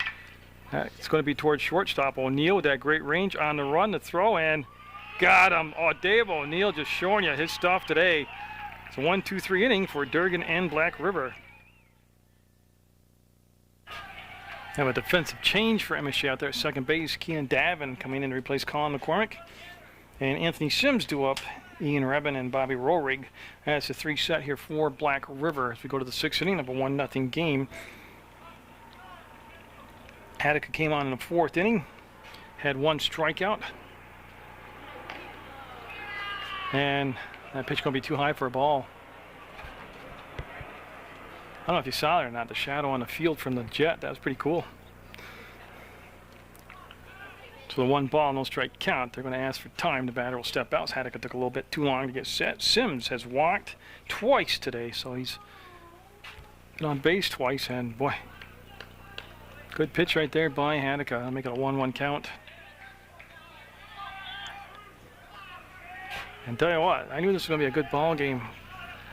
it's going to be towards shortstop. O'Neill with that great range on the run to throw, and got him. Oh, Dave O'Neill just showing you his stuff today. It's a 1-2-3 inning for Durgan and Black River. Have a defensive change for MSJ out there at second base. Keenan Davin coming in to replace Colin McCormick. And Anthony Sims due up. Ian Rebin and Bobby Rohrig. That's a 3 set here for Black River as we go to the 6th inning of a 1-0 game. Haddock came on in the 4th inning. Had 1 strikeout. And that pitch going to be too high for a ball. I don't know if you saw it or not, the shadow on the field from the jet. That was pretty cool. So the 1 ball, no strike count. They're going to ask for time. The batter will step out. Haddock took a little bit too long to get set. Sims has walked twice today, so he's been on base twice. And boy, good pitch right there by Haddock. I'll make it a 1-1 count. And tell you what, I knew this was going to be a good ball game.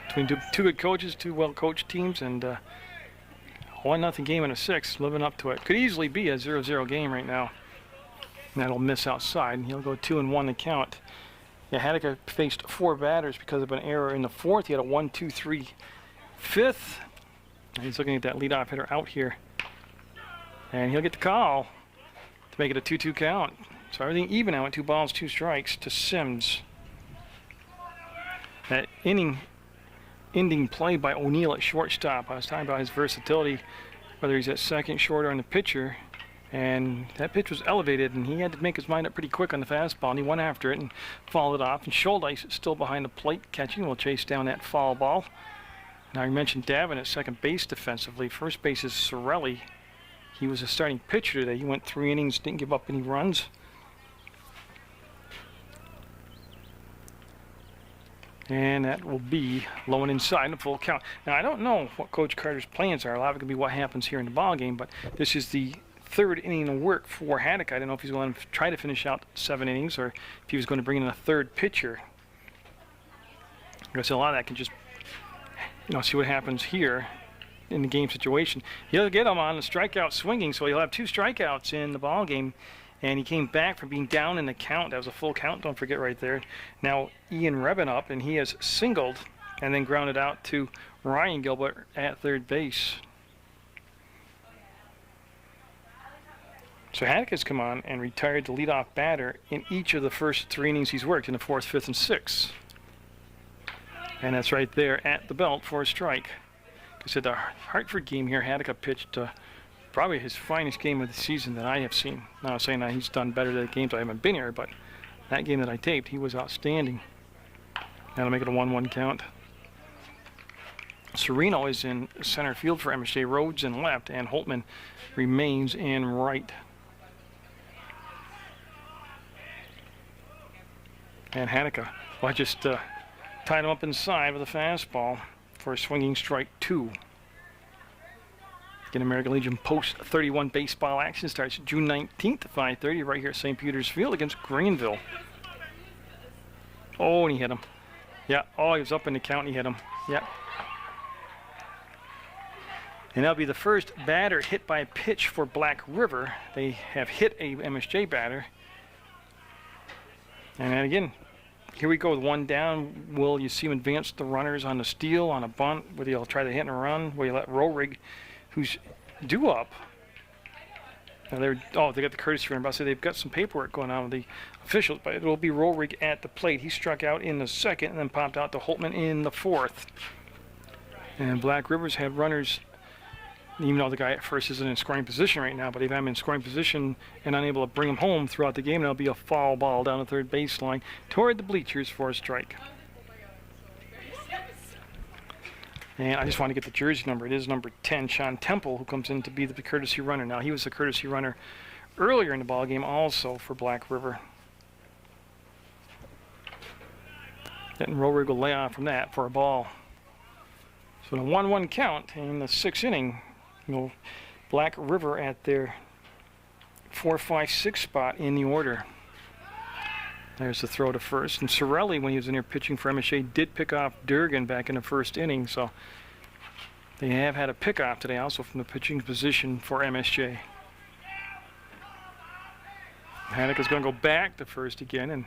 between two good coaches, two well-coached teams, and 1-0 game in a 6, living up to it. Could easily be a 0-0 game right now. And that'll miss outside, and he'll go 2-1 to count. Yeah, Haddock faced 4 batters because of an error in the 4th. He had a 1-2-3 5th. And he's looking at that leadoff hitter out here. And he'll get the call to make it a 2-2 count. So everything even now at 2 balls, 2 strikes to Sims. That ending play by O'Neill at shortstop. I was talking about his versatility, whether he's at second, short, or in the pitcher. And that pitch was elevated, and he had to make his mind up pretty quick on the fastball, and he went after it and fouled it off. And Scholdice is still behind the plate catching. Will chase down that foul ball. Now, I mentioned Davin at second base defensively. First base is Sorelli. He was a starting pitcher today. He went 3 innings, didn't give up any runs. And that will be low and inside in a full count. Now, I don't know what Coach Carter's plans are. A lot of it could be what happens here in the ball game, but this is the 3rd inning of work for Haddock. I don't know if he's going to try to finish out 7 innings or if he was going to bring in a 3rd pitcher. I guess a lot of that can just, see what happens here in the game situation. He'll get him on the strikeout swinging, so he'll have 2 strikeouts in the ball game. And he came back from being down in the count. That was a full count, don't forget right there. Now Ian Rebin up, and he has singled and then grounded out to Ryan Gilbert at 3rd base. So Haddock has come on and retired the leadoff batter in each of the first 3 innings he's worked, in the 4th, 5th, and 6th. And that's right there at the belt for a strike. Like I said, the Hartford game here, Haddock pitched probably his finest game of the season that I have seen. Now, I'm saying that he's done better than the games I haven't been here, but that game that I taped, he was outstanding. That'll make it a 1-1 count. Sereno is in center field for MSJ, Rhodes in left, and Holtman remains in right. And Haddock, well, I just tied him up inside with a fastball for a swinging strike 2. Again, American Legion Post 31 baseball action starts June 19th at 5:30 right here at St. Peter's Field against Greenville. Oh, and he hit him. Yeah, oh, he was up in the count and he hit him. Yeah. And that'll be the first batter hit by a pitch for Black River. They have hit a MSJ batter. And then again, here we go with 1 down. Will you see him advance the runners on the steal, on a bunt? Whether he'll try to hit and run? Will you let Rohrig, who's due up? Now they got the courtesy run. But I say they've got some paperwork going on with the officials, but it will be Rohrig at the plate. He struck out in the 2nd and then popped out to Holtman in the 4th. And Black Rivers have runners, even though the guy at first isn't in scoring position right now, but if I'm in scoring position and unable to bring him home throughout the game, there'll be a foul ball down the 3rd baseline toward the bleachers for a strike. And I just want to get the jersey number. It is number 10, Sean Temple, who comes in to be the courtesy runner. Now, he was the courtesy runner earlier in the ball game also for Black River. And Rohrig will lay off from that for a ball. So in a 1-1 count in the 6th inning, Black River at their 4, 5, 6 spot in the order. There's the throw to first. And Sorelli, when he was in here pitching for MSJ, did pick off Durgan back in the 1st inning. So they have had a pickoff today also from the pitching position for MSJ. Haddock is going to go back to first again and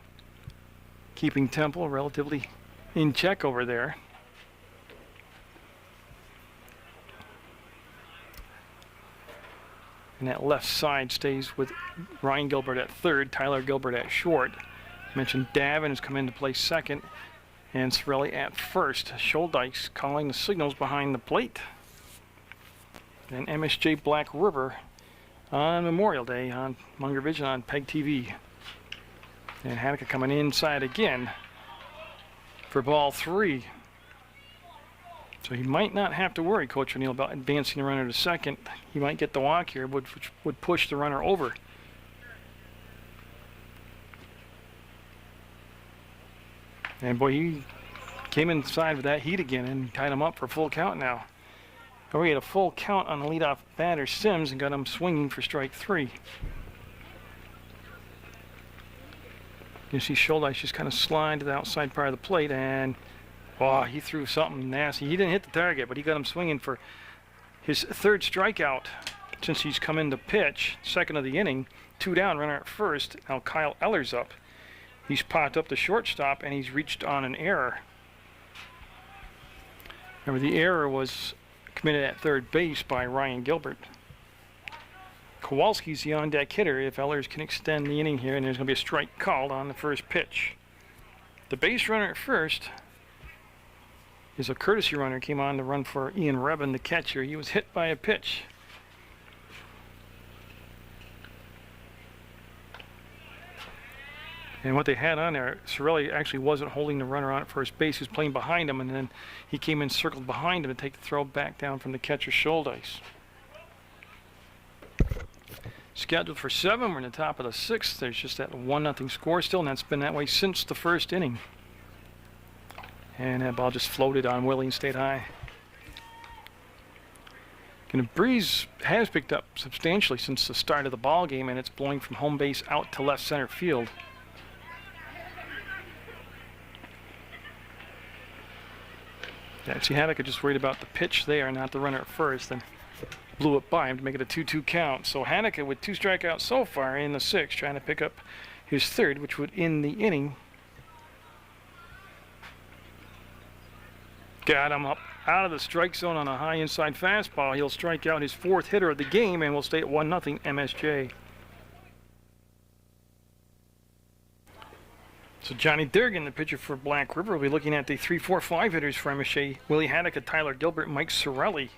keeping Temple relatively in check over there. And that left side stays with Ryan Gilbert at 3rd, Tyler Gilbert at short. Mentioned Davin has come in to play 2nd, and Sorelli at 1st. Scholdice calling the signals behind the plate. And MSJ Black River on Memorial Day on Munger Vision on PEGTV. And Haddock coming inside again for ball 3. So he might not have to worry, Coach O'Neill, about advancing the runner to 2nd. He might get the walk here, which would push the runner over. And boy, he came inside with that heat again and tied him up for a full count now. We had a full count on the leadoff batter, Sims, and got him swinging for strike 3. You see Scholdice just kind of slide to the outside part of the plate, and Oh, he threw something nasty. He didn't hit the target, but he got him swinging for his third strikeout since he's come in to pitch. Second of the inning. 2 down, runner at first. Now Kyle Eller's up. He's popped up the shortstop, and he's reached on an error. Remember, the error was committed at third base by Ryan Gilbert. Kowalski's the on-deck hitter if Ellers can extend the inning here, and there's going to be a strike called on the first pitch. The base runner at first is a courtesy runner. Came on to run for Ian Rebin, the catcher. He was hit by a pitch. And what they had on there, Sorelli actually wasn't holding the runner on at first base. He was playing behind him, and then he came in, circled behind him to take the throw back down from the catcher's shoulder ice. Scheduled for 7. We're in the top of the 6th. There's just that 1-0 score still, and that's been that way since the first inning. And that ball just floated on Willie and stayed high. And the breeze has picked up substantially since the start of the ball game, and it's blowing from home base out to left center field. Yeah, see, Haddock just worried about the pitch there, not the runner at first, and blew it by him to make it a 2-2 count. So Haneke with 2 strikeouts so far in the 6th, trying to pick up his 3rd, which would end the inning. Got him up out of the strike zone on a high inside fastball. He'll strike out his 4th hitter of the game, and we'll stay at 1-0 MSJ. So Johnny Durgan, the pitcher for Black River, will be looking at the 3, 4, 5 hitters for MSJ. Willie Haddock, Tyler Gilbert, Mike Sorelli.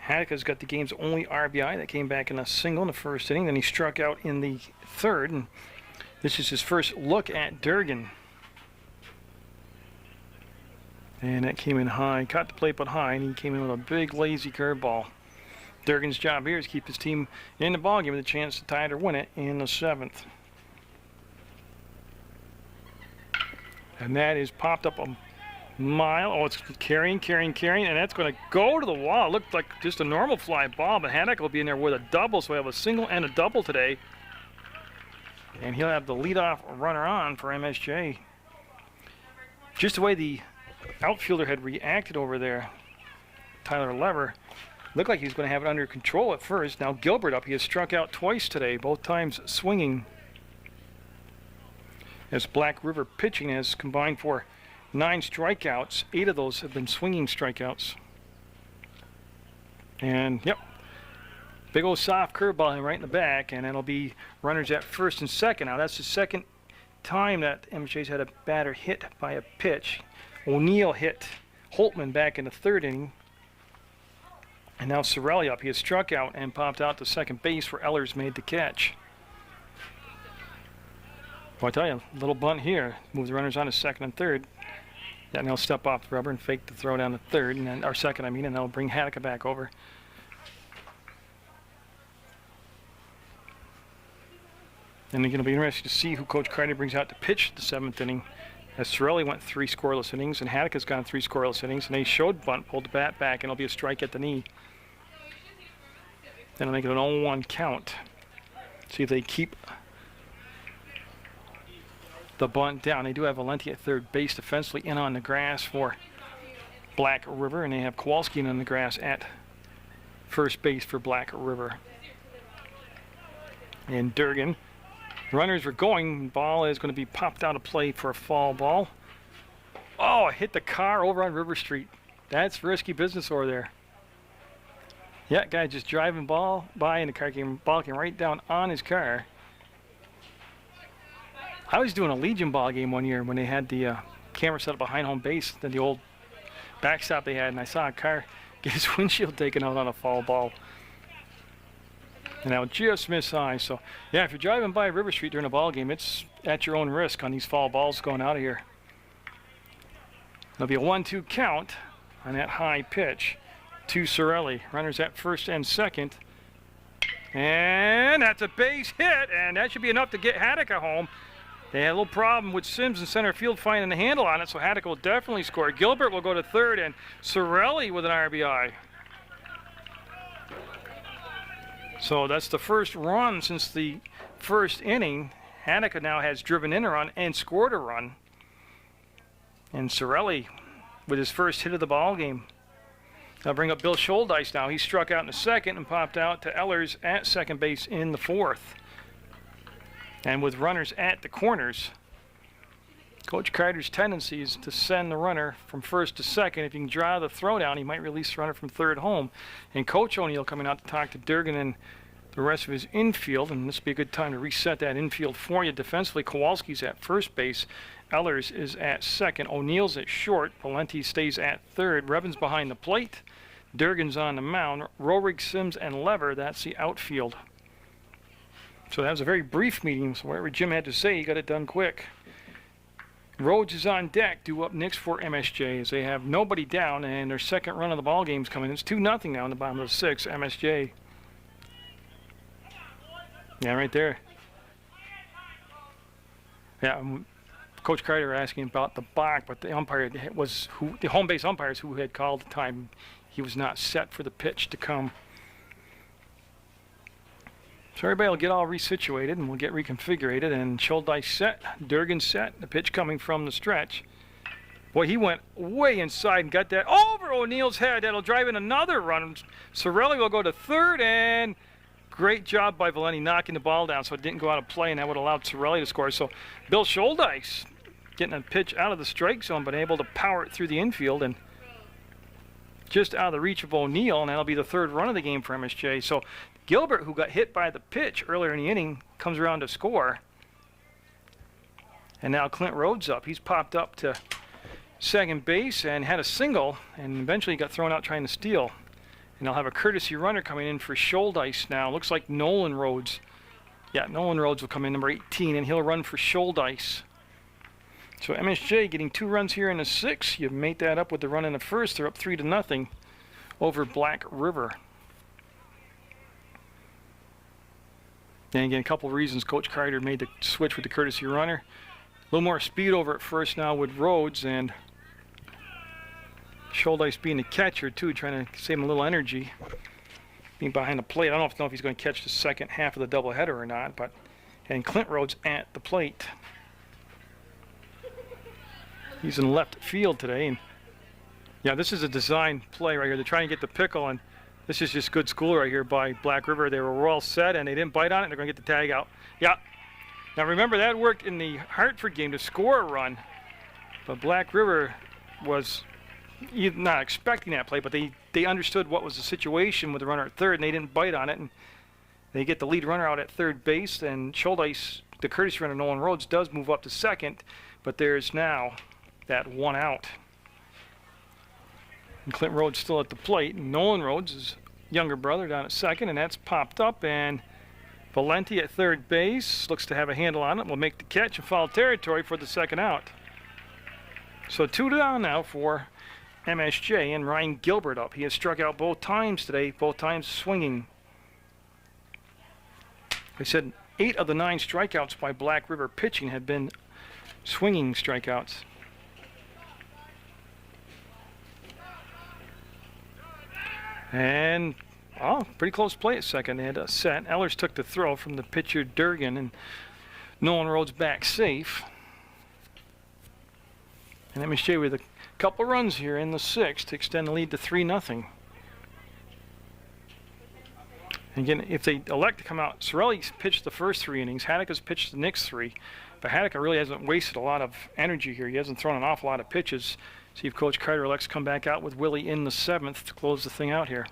Haddock's got the game's only RBI. That came back in a single in the first inning. Then he struck out in the 3rd. And this is his first look at Durgan. And that came in high. Caught the plate but high, and he came in with a big lazy curveball. Durgan's job here is keep his team in the ballgame with a chance to tie it or win it in the 7th. And that is popped up a mile. Oh, it's carrying, and that's going to go to the wall. It looked like just a normal fly ball, but Haddock will be in there with a double, so we have a single and a double today. And he'll have the leadoff runner on for MSJ. Just the way the outfielder had reacted over there, Tyler Lever, looked like he was going to have it under control at first. Now Gilbert up. He has struck out twice today, both times swinging. As Black River pitching has combined for 9 strikeouts. 8 of those have been swinging strikeouts. And, yep, big old soft curveball right in the back, and it'll be runners at first and second. Now, that's the second time that MSJ's had a batter hit by a pitch. O'Neill hit Holtman back in the 3rd inning. And now Sorelli up. He has struck out and popped out to second base where Ellers made the catch. Well, I tell you, little bunt here. Move the runners on to 2nd and 3rd. Yeah, and he'll step off the rubber and fake the throw down to 3rd, and then, or 2nd, I mean, and they'll bring Haddock back over. And it'll be interesting to see who Coach Carter brings out to pitch the 7th inning. As Sorelli went 3 scoreless innings, and Haddock has gone 3 scoreless innings, and they showed bunt, pulled the bat back, and it'll be a strike at the knee. Then it'll make it an 0-1 count. See if they keep the bunt down. They do have Valenti at 3rd base defensively in on the grass for Black River, and they have Kowalski in on the grass at 1st base for Black River. And Durgan, runners are going. Ball is going to be popped out of play for a foul ball. Oh, it hit the car over on River Street. That's risky business over there. Yeah, guy just driving ball by, and the ball came right down on his car. I was doing a Legion ball game one year when they had the camera set up behind home base, then the old backstop they had, and I saw a car get his windshield taken out on a foul ball. And I would just miss high. So, yeah, if you're driving by River Street during a ball game, it's at your own risk on these foul balls going out of here. There'll be a 1-2 count on that high pitch to Sorelli. Runners at 1st and 2nd. And that's a base hit, and that should be enough to get Haddock home. They had a little problem with Sims in center field finding the handle on it, so Haddock will definitely score. Gilbert will go to 3rd, and Sorelli with an RBI. So that's the first run since the 1st inning. Haddock now has driven in a run and scored a run. And Sorelli with his first hit of the ball game. I'll bring up Bill Scholdice now. He struck out in the second and popped out to Ellers at second base in the fourth. And with runners at the corners, Coach Kreider's tendency is to send the runner from first to second. If you can draw the throw down, he might release the runner from third home. And Coach O'Neill coming out to talk to Durgan and the rest of his infield, and this would be a good time to reset that infield for you. Defensively, Kowalski's at first base. Ellers is at second. O'Neill's at short. Valenti stays at third. Revin's behind the plate. Durgan's on the mound. Rohrig, Sims, and Lever, that's the outfield. So that was a very brief meeting, so whatever Jim had to say, he got it done quick. Rhodes is on deck, due up next for MSJ, as they have nobody down, and their second run of the ball game's coming. It's 2-0 now in the bottom of the sixth, MSJ. Yeah, right there. Yeah, Coach Kreider asking about the balk, but the umpire was the home base umpires who had called the time. He was not set for the pitch to come. So everybody will get all resituated and we'll get reconfigured. And Scholdice set, Durgan set, the pitch coming from the stretch. Boy, he went way inside and got that over O'Neill's head. That'll drive in another run. Sorelli will go to third, and great job by Valenti knocking the ball down so it didn't go out of play, and that would have allowed Sorelli to score. So Bill Scholdice getting a pitch out of the strike zone, but able to power it through the infield and just out of the reach of O'Neill, and that'll be the third run of the game for MSJ. So Gilbert, who got hit by the pitch earlier in the inning, comes around to score. And now Clint Rhodes up. He's popped up to second base and had a single, and eventually got thrown out trying to steal. And they'll have a courtesy runner coming in for Scholdice now. Looks like Nolan Rhodes. Yeah, Nolan Rhodes will come in, number 18, and he'll run for Scholdice. So MSJ getting 2 runs here in the sixth. You mate that up with the run in the first. They're up 3-0 over Black River. And again, a couple of reasons Coach Kreider made the switch with the courtesy runner. A little more speed over at first now with Rhodes, and Scholdice being the catcher too, trying to save him a little energy. Being behind the plate. I don't know if he's going to catch the second half of the doubleheader or not, but and Clint Rhodes at the plate. He's in left field today, and yeah, this is a design play right here. They're trying to get the pickle, and this is just good school right here by Black River. They were well set, and they didn't bite on it. They're going to get the tag out. Yeah. Now remember, that worked in the Hartford game to score a run, but Black River was not expecting that play, but they understood what was the situation with the runner at third, and they didn't bite on it, and they get the lead runner out at third base, and Scholdice, the courtesy runner, Nolan Rhodes, does move up to second, but there's now that one out. And Clint Rhodes still at the plate. And Nolan Rhodes, his younger brother, down at second, and that's popped up, and Valenti at third base looks to have a handle on it. Will make the catch and foul territory for the second out. So 2 down now for MSJ, and Ryan Gilbert up. He has struck out both times today, both times swinging. I said 8 of the 9 strikeouts by Black River pitching have been swinging strikeouts. And, oh, pretty close play at second. They had a set. Ellers took the throw from the pitcher Durgan, and Nolan Rhodes back safe. And MSJ with a couple runs here in the sixth to extend the lead to 3-0. Again, if they elect to come out, Sorelli's pitched the first 3 innings. Haddock has pitched the next 3. But Haddock really hasn't wasted a lot of energy here. He hasn't thrown an awful lot of pitches. See if Coach Kreider elects to come back out with Willie in the 7th to close the thing out here.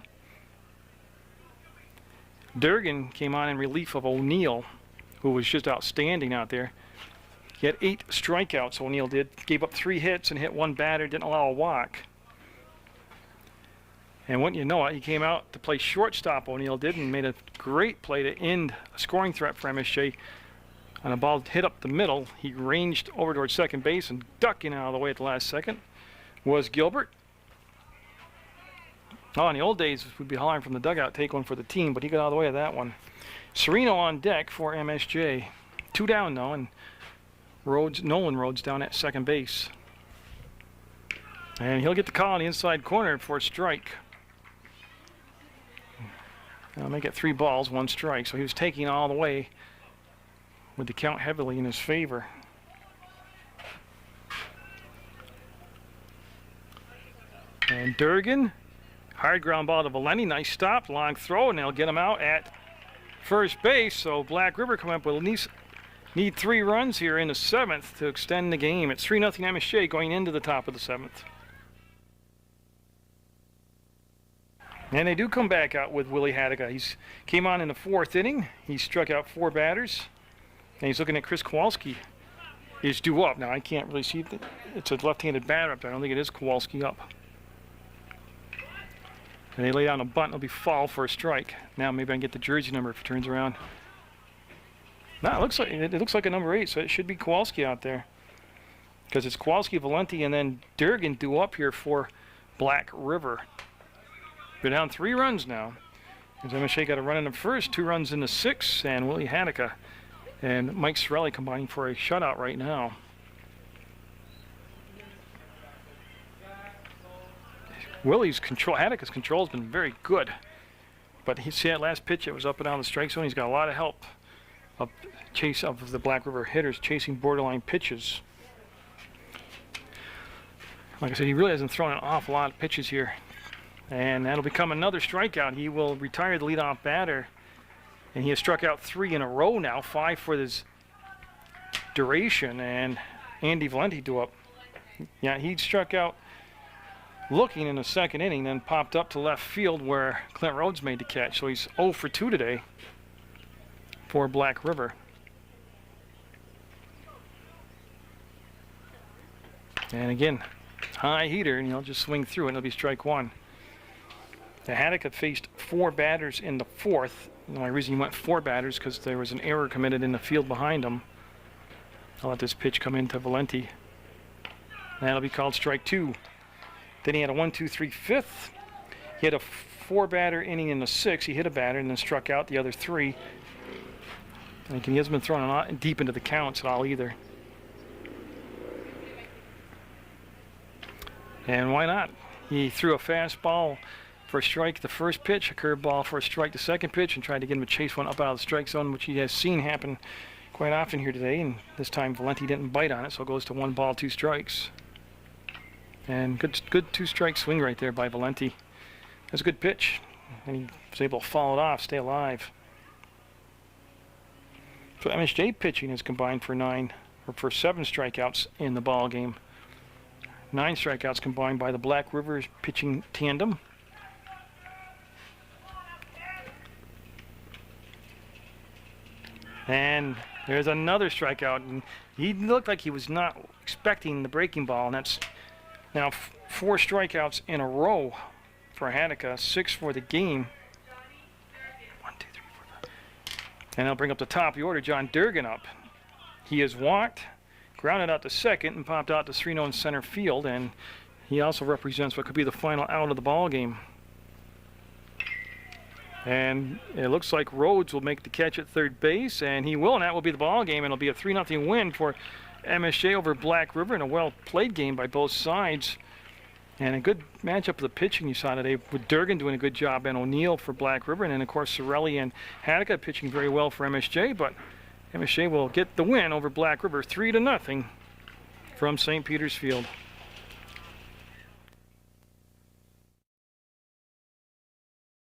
Durgan came on in relief of O'Neill, who was just outstanding out there. He had 8 strikeouts, O'Neill did. Gave up 3 hits and hit 1 batter, didn't allow a walk. And wouldn't you know it, he came out to play shortstop, O'Neill did, and made a great play to end a scoring threat for MSJ. On a ball hit up the middle, he ranged over towards second base, and ducking out of the way at the last second was Gilbert. Oh, in the old days, we'd be hollering from the dugout, take one for the team, but he got out of the way of that one. Sereno on deck for MSJ. 2 down though, and Nolan Rhodes down at second base. And he'll get the call on the inside corner for a strike. I'll make it 3 balls, 1 strike. So he was taking all the way with the count heavily in his favor. And Durgan, hard ground ball to Valenti. Nice stop, long throw, and they'll get him out at first base. So Black River come up with at least need 3 runs here in the 7th to extend the game. It's 3-0 MSJ going into the top of the 7th. And they do come back out with Willie Haddock. He's came on in the 4th inning. He struck out 4 batters. And he's looking at Chris Kowalski. He's due up. Now, I can't really see it. It's a left-handed batter up there. I don't think it is Kowalski up. And they lay down a bunt. It'll be foul for a strike. Now maybe I can get the jersey number if it turns around. No, it looks like a number 8, so it should be Kowalski out there. Because it's Kowalski, Valenti, and then Durgan due up here for Black River. We're down 3 runs now. MSJ got a run in the first, 2 runs in the 6th, and Willie Haddock and Mike Sorelli combining for a shutout right now. Haddock's control has been very good. But he see that last pitch, it was up and down the strike zone. He's got a lot of help of the Black River hitters chasing borderline pitches. Like I said, he really hasn't thrown an awful lot of pitches here. And that'll become another strikeout. He will retire the leadoff batter. And he has struck out 3 in a row now, 5 for this duration. And Andy Valenti due up. Yeah, he struck out looking in the 2nd inning, then popped up to left field where Clint Rhodes made the catch. So he's 0 for 2 today for Black River. And again, high heater, and he'll just swing through it, and it'll be strike 1. The Haddock had faced 4 batters in the 4th. The only reason he went 4 batters because there was an error committed in the field behind him. I'll let this pitch come into Valenti. That'll be called strike 2. Then he had a 1-2-3 5th. He had a 4-batter inning in the 6th. He hit a batter and then struck out the other 3. And he hasn't been thrown deep into the counts at all either. And why not? He threw a fastball for a strike the first pitch, a curveball for a strike the second pitch, and tried to get him to chase one up out of the strike zone, which he has seen happen quite often here today. And this time Valenti didn't bite on it, so it goes to 1 ball, 2 strikes. And good 2-strike swing right there by Valenti. That's a good pitch, and he was able to follow it off, stay alive. So MSJ pitching has combined for 7 strikeouts in the ball game. 9 strikeouts combined by the Black River pitching tandem. And there's another strikeout, and he looked like he was not expecting the breaking ball, and that's now 4 strikeouts in a row for Haddock, 6 for the game. 1, 2, 3, 4, 5. And I'll bring up the top of the order, John Durgan up. He has walked, grounded out to second, and popped out to 3-0 in center field, and he also represents what could be the final out of the ball game. And it looks like Rhodes will make the catch at third base, and he will, and that will be the ball game, and it'll be a 3-0 win for MSJ over Black River, and a well-played game by both sides. And a good matchup of the pitching you saw today, with Durgan doing a good job, and O'Neill for Black River, and then of course Sorelli and Haddock pitching very well for MSJ, but MSJ will get the win over Black River 3-0 from St. Peter's Field.